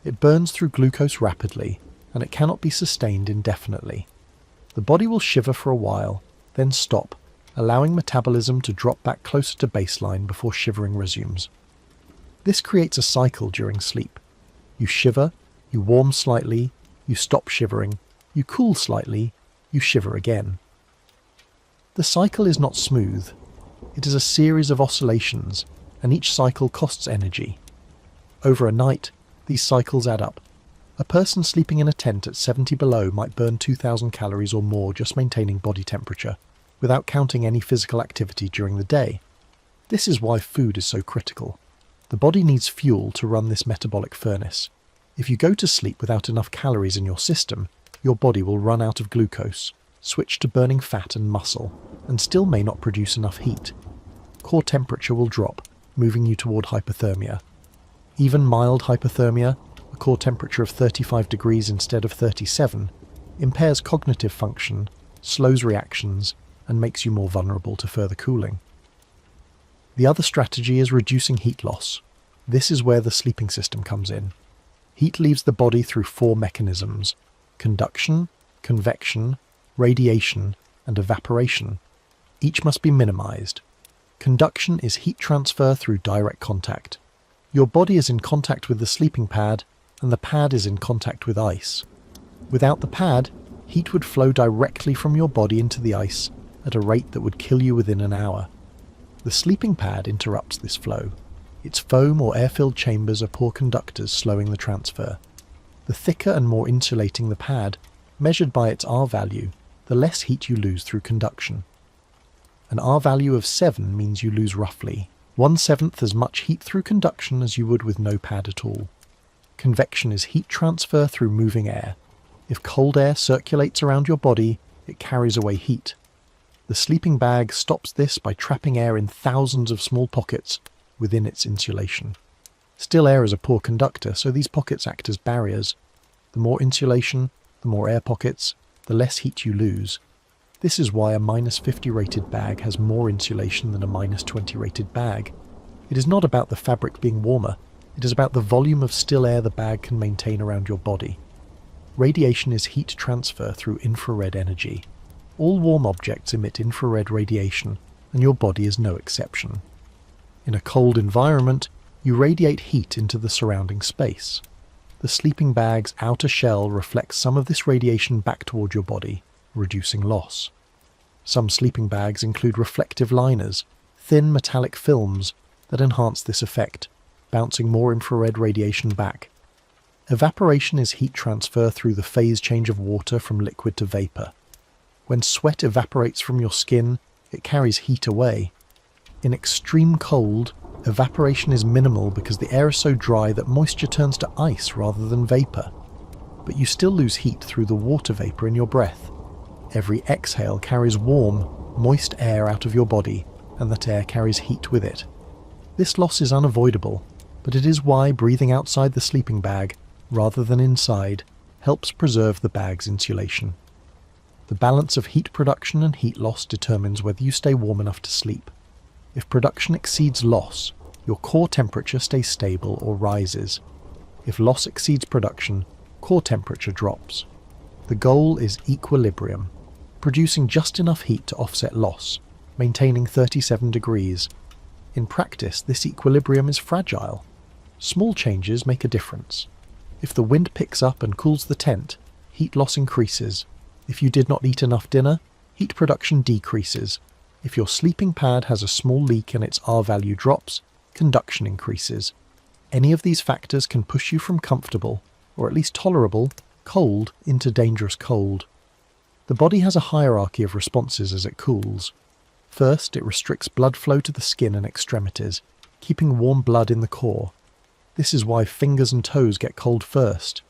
It burns through glucose rapidly, and it cannot be sustained indefinitely. The body will shiver for a while, then stop, allowing metabolism to drop back closer to baseline before shivering resumes. This creates a cycle during sleep. You shiver, you warm slightly, you stop shivering, you cool slightly, you shiver again. The cycle is not smooth. It is a series of oscillations, and each cycle costs energy. Over a night, these cycles add up. A person sleeping in a tent at 70 below might burn 2,000 calories or more just maintaining body temperature, without counting any physical activity during the day. This is why food is so critical. The body needs fuel to run this metabolic furnace. If you go to sleep without enough calories in your system, your body will run out of glucose, switch to burning fat and muscle, and still may not produce enough heat. Core temperature will drop, moving you toward hypothermia. Even mild hypothermia, a core temperature of 35 degrees instead of 37, impairs cognitive function, slows reactions, and makes you more vulnerable to further cooling. The other strategy is reducing heat loss. This is where the sleeping system comes in. Heat leaves the body through 4 mechanisms: conduction, convection, radiation, and evaporation. Each must be minimized. Conduction is heat transfer through direct contact. Your body is in contact with the sleeping pad, and the pad is in contact with ice. Without the pad, heat would flow directly from your body into the ice at a rate that would kill you within an hour. The sleeping pad interrupts this flow. Its foam or air-filled chambers are poor conductors, slowing the transfer. The thicker and more insulating the pad, measured by its R value, the less heat you lose through conduction. An R value of 7 means you lose roughly 1/7 as much heat through conduction as you would with no pad at all. Convection is heat transfer through moving air. If cold air circulates around your body, it carries away heat. The sleeping bag stops this by trapping air in thousands of small pockets within its insulation. Still air is a poor conductor, so these pockets act as barriers. The more insulation, the more air pockets, the less heat you lose. This is why a -50 rated bag has more insulation than a -20 rated bag. It is not about the fabric being warmer, it is about the volume of still air the bag can maintain around your body. Radiation is heat transfer through infrared energy. All warm objects emit infrared radiation, and your body is no exception. In a cold environment, you radiate heat into the surrounding space. The sleeping bag's outer shell reflects some of this radiation back toward your body, reducing loss. Some sleeping bags include reflective liners, thin metallic films that enhance this effect, bouncing more infrared radiation back. Evaporation is heat transfer through the phase change of water from liquid to vapor. When sweat evaporates from your skin, it carries heat away. In extreme cold, evaporation is minimal because the air is so dry that moisture turns to ice rather than vapor. But you still lose heat through the water vapor in your breath. Every exhale carries warm, moist air out of your body, and that air carries heat with it. This loss is unavoidable, but it is why breathing outside the sleeping bag, rather than inside, helps preserve the bag's insulation. The balance of heat production and heat loss determines whether you stay warm enough to sleep. If production exceeds loss, your core temperature stays stable or rises. If loss exceeds production, core temperature drops. The goal is equilibrium, producing just enough heat to offset loss, maintaining 37 degrees. In practice, this equilibrium is fragile. Small changes make a difference. If the wind picks up and cools the tent, heat loss increases. If you did not eat enough dinner, heat production decreases. If your sleeping pad has a small leak and its R value drops, conduction increases. Any of these factors can push you from comfortable, or at least tolerable, cold into dangerous cold. The body has a hierarchy of responses as it cools. First, it restricts blood flow to the skin and extremities, keeping warm blood in the core. This is why fingers and toes get cold first.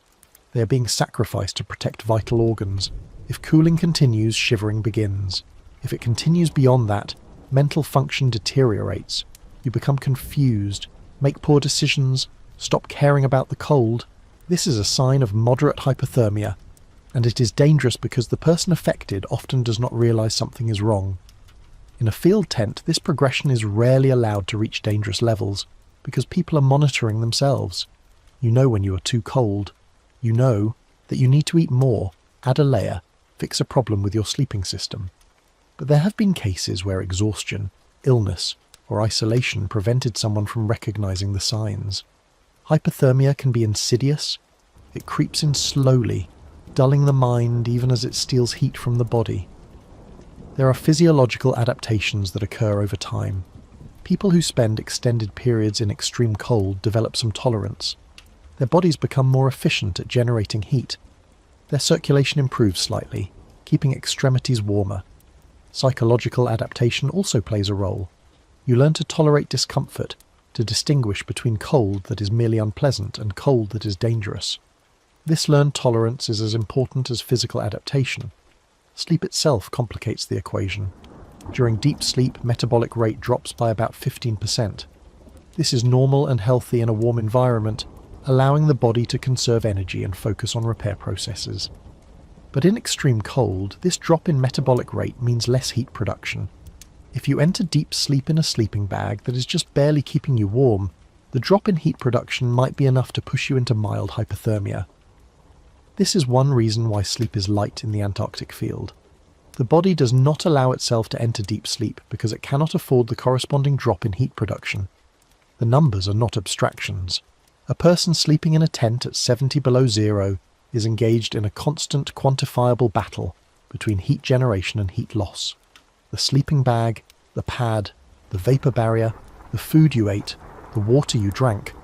They are being sacrificed to protect vital organs. If cooling continues, shivering begins. If it continues beyond that, mental function deteriorates. You become confused, make poor decisions, stop caring about the cold. This is a sign of moderate hypothermia, and it is dangerous because the person affected often does not realize something is wrong. In a field tent, this progression is rarely allowed to reach dangerous levels because people are monitoring themselves. You know when you are too cold. You know that you need to eat more, add a layer, fix a problem with your sleeping system. But there have been cases where exhaustion, illness, or isolation prevented someone from recognizing the signs. Hypothermia can be insidious. It creeps in slowly, dulling the mind even as it steals heat from the body. There are physiological adaptations that occur over time. People who spend extended periods in extreme cold develop some tolerance. Their bodies become more efficient at generating heat. Their circulation improves slightly, keeping extremities warmer. Psychological adaptation also plays a role. You learn to tolerate discomfort, to distinguish between cold that is merely unpleasant and cold that is dangerous. This learned tolerance is as important as physical adaptation. Sleep itself complicates the equation. During deep sleep, metabolic rate drops by about 15%. This is normal and healthy in a warm environment, allowing the body to conserve energy and focus on repair processes. But in extreme cold, this drop in metabolic rate means less heat production. If you enter deep sleep in a sleeping bag that is just barely keeping you warm, the drop in heat production might be enough to push you into mild hypothermia. This is one reason why sleep is light in the Antarctic field. The body does not allow itself to enter deep sleep because it cannot afford the corresponding drop in heat production. The numbers are not abstractions. A person sleeping in a tent at 70 below zero is engaged in a constant quantifiable battle between heat generation and heat loss. The sleeping bag, the pad, the vapor barrier, the food you ate, the water you drank,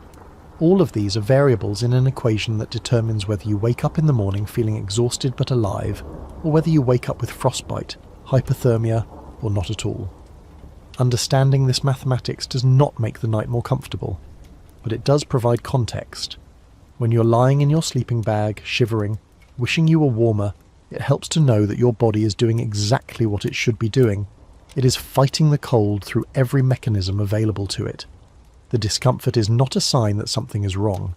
all of these are variables in an equation that determines whether you wake up in the morning feeling exhausted but alive, or whether you wake up with frostbite, hypothermia, or not at all. Understanding this mathematics does not make the night more comfortable, but it does provide context. When you're lying in your sleeping bag, shivering, wishing you were warmer, it helps to know that your body is doing exactly what it should be doing. It is fighting the cold through every mechanism available to it. The discomfort is not a sign that something is wrong.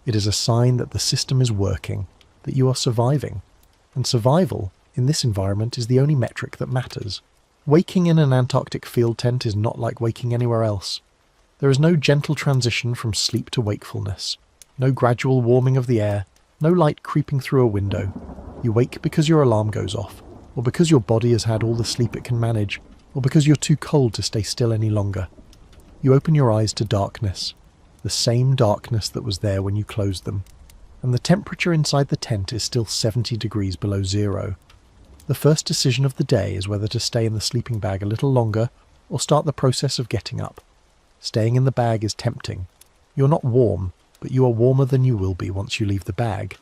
It is a sign that the system is working, that you are surviving. And survival, in this environment, is the only metric that matters. Waking in an Antarctic field tent is not like waking anywhere else. There is no gentle transition from sleep to wakefulness, no gradual warming of the air, no light creeping through a window. You wake because your alarm goes off. or because your body has had all the sleep it can manage, or because you're too cold to stay still any longer. You open your eyes to darkness, the same darkness that was there when you closed them, and the temperature inside the tent is still 70 degrees below zero. The first decision of the day is whether to stay in the sleeping bag a little longer or start the process of getting up. Staying in the bag is tempting. You're not warm, but you are warmer than you will be once you leave the bag.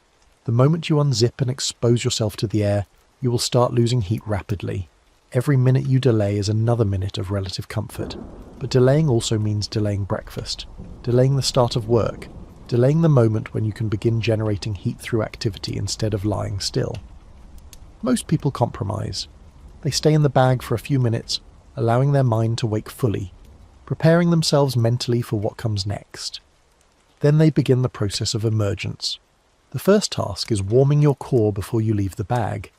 The moment you unzip and expose yourself to the air, you will start losing heat rapidly. Every minute you delay is another minute of relative comfort. But delaying also means delaying breakfast, delaying the start of work, delaying the moment when you can begin generating heat through activity instead of lying still. Most people compromise. They stay in the bag for a few minutes, allowing their mind to wake fully, preparing themselves mentally for what comes next. Then they begin the process of emergence. The first task is warming your core before you leave the bag.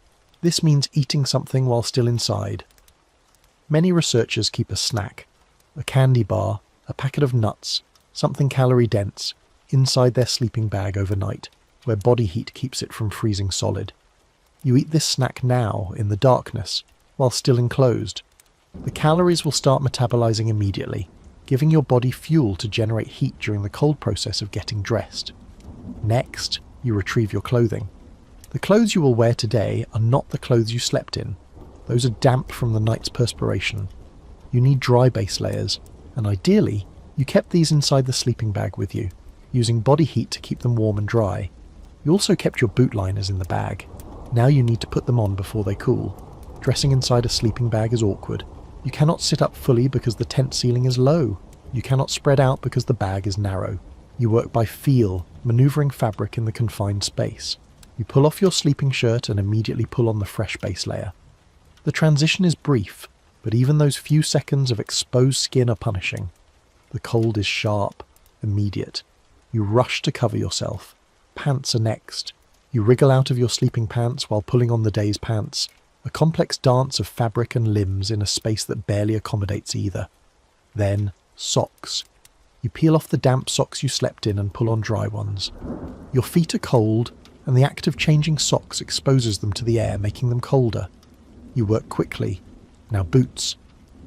This means eating something while still inside. Many researchers keep a snack, a candy bar, a packet of nuts, something calorie-dense, inside their sleeping bag overnight, where body heat keeps it from freezing solid. You eat this snack now, in the darkness, while still enclosed. The calories will start metabolizing immediately, giving your body fuel to generate heat during the cold process of getting dressed. Next, you retrieve your clothing. The clothes you will wear today are not the clothes you slept in. Those are damp from the night's perspiration. You need dry base layers, and ideally, you kept these inside the sleeping bag with you, using body heat to keep them warm and dry. You also kept your boot liners in the bag. Now you need to put them on before they cool. Dressing inside a sleeping bag is awkward. You cannot sit up fully because the tent ceiling is low. You cannot spread out because the bag is narrow. You work by feel, maneuvering fabric in the confined space. You pull off your sleeping shirt and immediately pull on the fresh base layer. The transition is brief, but even those few seconds of exposed skin are punishing. The cold is sharp, immediate. You rush to cover yourself. Pants are next. You wriggle out of your sleeping pants while pulling on the day's pants, a complex dance of fabric and limbs in a space that barely accommodates either. Then, socks. You peel off the damp socks you slept in and pull on dry ones. Your feet are cold, and the act of changing socks exposes them to the air, making them colder. You work quickly. Now boots.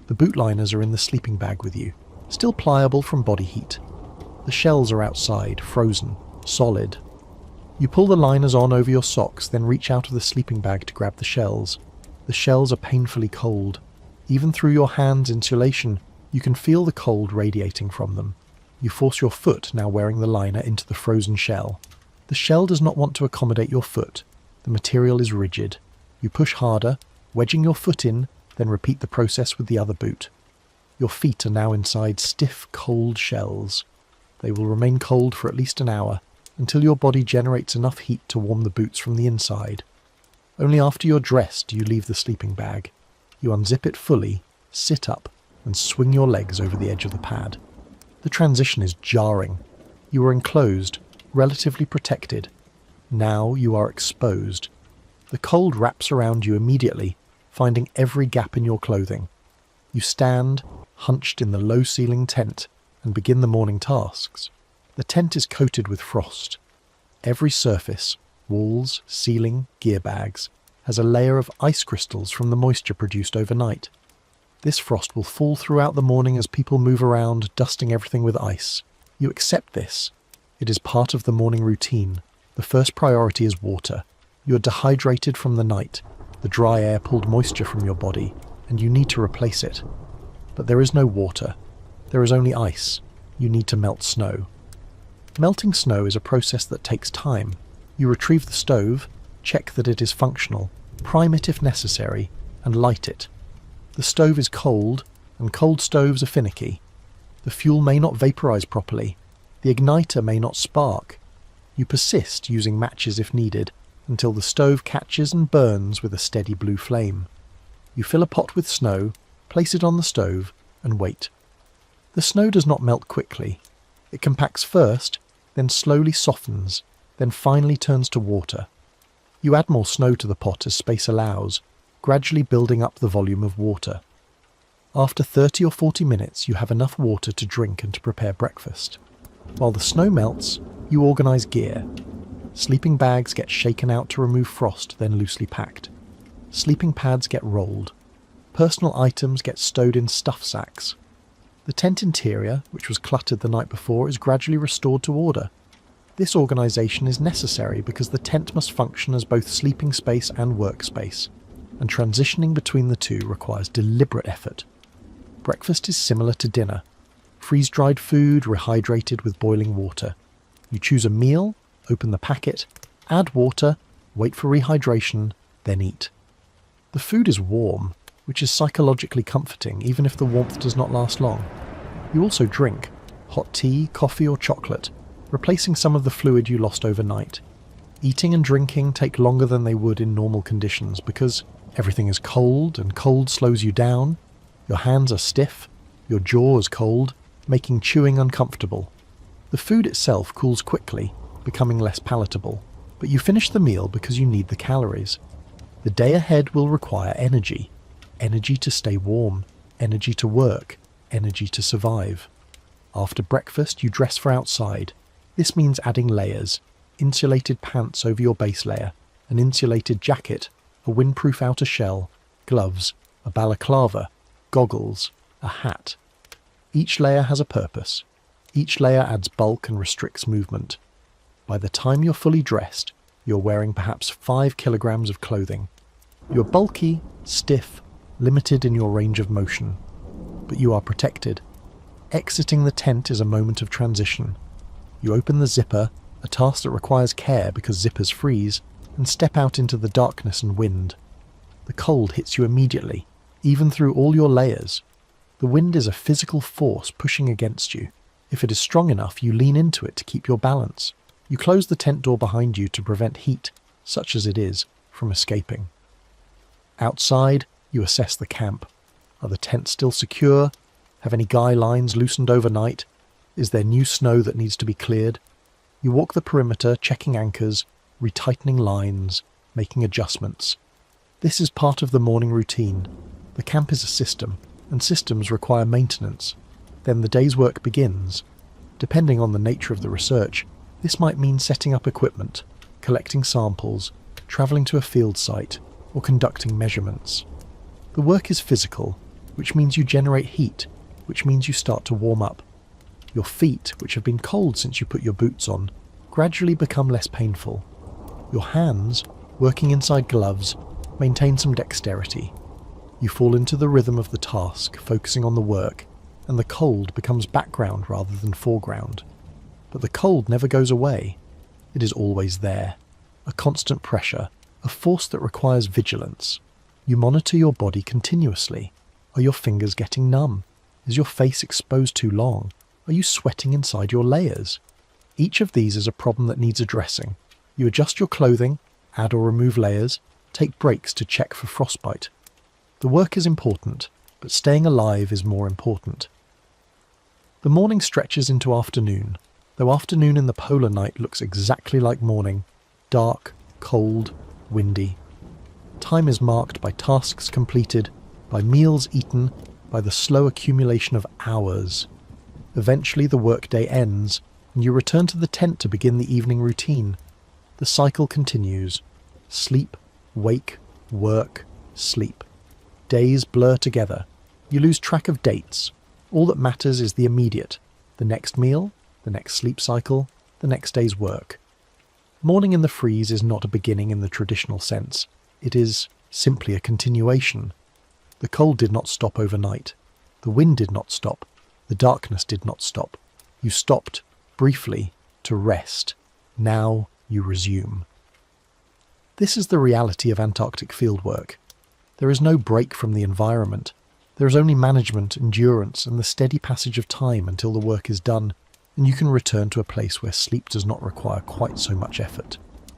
The boot liners are in the sleeping bag with you, still pliable from body heat. The shells are outside, frozen, solid. You pull the liners on over your socks, then reach out of the sleeping bag to grab the shells. The shells are painfully cold. Even through your hand's insulation, you can feel the cold radiating from them. You force your foot, now wearing the liner, into the frozen shell. The shell does not want to accommodate your foot. The material is rigid. You push harder, wedging your foot in, then repeat the process with the other boot. Your feet are now inside stiff, cold shells. They will remain cold for at least an hour, until your body generates enough heat to warm the boots from the inside. Only after you're dressed do you leave the sleeping bag. You unzip it fully, sit up, and swing your legs over the edge of the pad. The transition is jarring. You are enclosed, relatively protected. Now you are exposed. The cold wraps around you immediately, finding every gap in your clothing. You stand, hunched in the low-ceiling tent, and begin the morning tasks. The tent is coated with frost. Every surface, walls, ceiling, gear bags, has a layer of ice crystals from the moisture produced overnight. This frost will fall throughout the morning as people move around, dusting everything with ice. You accept this. It is part of the morning routine. The first priority is water. You are dehydrated from the night. The dry air pulled moisture from your body, and you need to replace it. But there is no water. There is only ice. You need to melt snow. Melting snow is a process that takes time. You retrieve the stove, check that it is functional, prime it if necessary, and light it. The stove is cold, and cold stoves are finicky. The fuel may not vaporize properly. The igniter may not spark. You persist, using matches if needed, until the stove catches and burns with a steady blue flame. You fill a pot with snow, place it on the stove, and wait. The snow does not melt quickly. It compacts first, then slowly softens, then finally turns to water. You add more snow to the pot as space allows, gradually building up the volume of water. After 30 or 40 minutes, you have enough water to drink and to prepare breakfast. While the snow melts, you organize gear. Sleeping bags get shaken out to remove frost, then loosely packed. Sleeping pads get rolled. Personal items get stowed in stuff sacks. The tent interior, which was cluttered the night before, is gradually restored to order. This organisation is necessary because the tent must function as both sleeping space and workspace, and transitioning between the two requires deliberate effort. Breakfast is similar to dinner. Freeze-dried food rehydrated with boiling water. You choose a meal, open the packet, add water, wait for rehydration, then eat. The food is warm, which is psychologically comforting even if the warmth does not last long. You also drink hot tea, coffee or chocolate, replacing some of the fluid you lost overnight. Eating and drinking take longer than they would in normal conditions because everything is cold and cold slows you down. Your hands are stiff, your jaw is cold, making chewing uncomfortable. The food itself cools quickly, becoming less palatable, but you finish the meal because you need the calories. The day ahead will require energy. Energy to stay warm, energy to work, energy to survive. After breakfast, you dress for outside. This means adding layers, insulated pants over your base layer, an insulated jacket, a windproof outer shell, gloves, a balaclava, goggles, a hat. Each layer has a purpose. Each layer adds bulk and restricts movement. By the time you're fully dressed, you're wearing perhaps 5 kilograms of clothing. You're bulky, stiff, limited in your range of motion. But you are protected. Exiting the tent is a moment of transition. You open the zipper, a task that requires care because zippers freeze, and step out into the darkness and wind. The cold hits you immediately, even through all your layers. The wind is a physical force pushing against you. If it is strong enough, you lean into it to keep your balance. You close the tent door behind you to prevent heat, such as it is, from escaping. Outside, you assess the camp. Are the tents still secure? Have any guy lines loosened overnight? Is there new snow that needs to be cleared? You walk the perimeter, checking anchors, retightening lines, making adjustments. This is part of the morning routine. The camp is a system, and systems require maintenance. Then the day's work begins. Depending on the nature of the research, this might mean setting up equipment, collecting samples, travelling to a field site, or conducting measurements. The work is physical, which means you generate heat, which means you start to warm up. Your feet, which have been cold since you put your boots on, gradually become less painful. Your hands, working inside gloves, maintain some dexterity. You fall into the rhythm of the task, focusing on the work, and the cold becomes background rather than foreground. But the cold never goes away. It is always there, a constant pressure, a force that requires vigilance. You monitor your body continuously. Are your fingers getting numb? Is your face exposed too long? Are you sweating inside your layers? Each of these is a problem that needs addressing. You adjust your clothing, add or remove layers, take breaks to check for frostbite. The work is important, but staying alive is more important. The morning stretches into afternoon, though afternoon in the polar night looks exactly like morning, dark, cold, windy. Time is marked by tasks completed, by meals eaten, by the slow accumulation of hours. Eventually the workday ends, and you return to the tent to begin the evening routine. The cycle continues. Sleep, wake, work, sleep. Days blur together. You lose track of dates. All that matters is the immediate, the next meal, the next sleep cycle, the next day's work. Morning in the freeze is not a beginning in the traditional sense. It is simply a continuation. The cold did not stop overnight. The wind did not stop. The darkness did not stop. You stopped, briefly, to rest. Now you resume. This is the reality of Antarctic fieldwork. There is no break from the environment. There is only management, endurance, and the steady passage of time until the work is done, and you can return to a place where sleep does not require quite so much effort.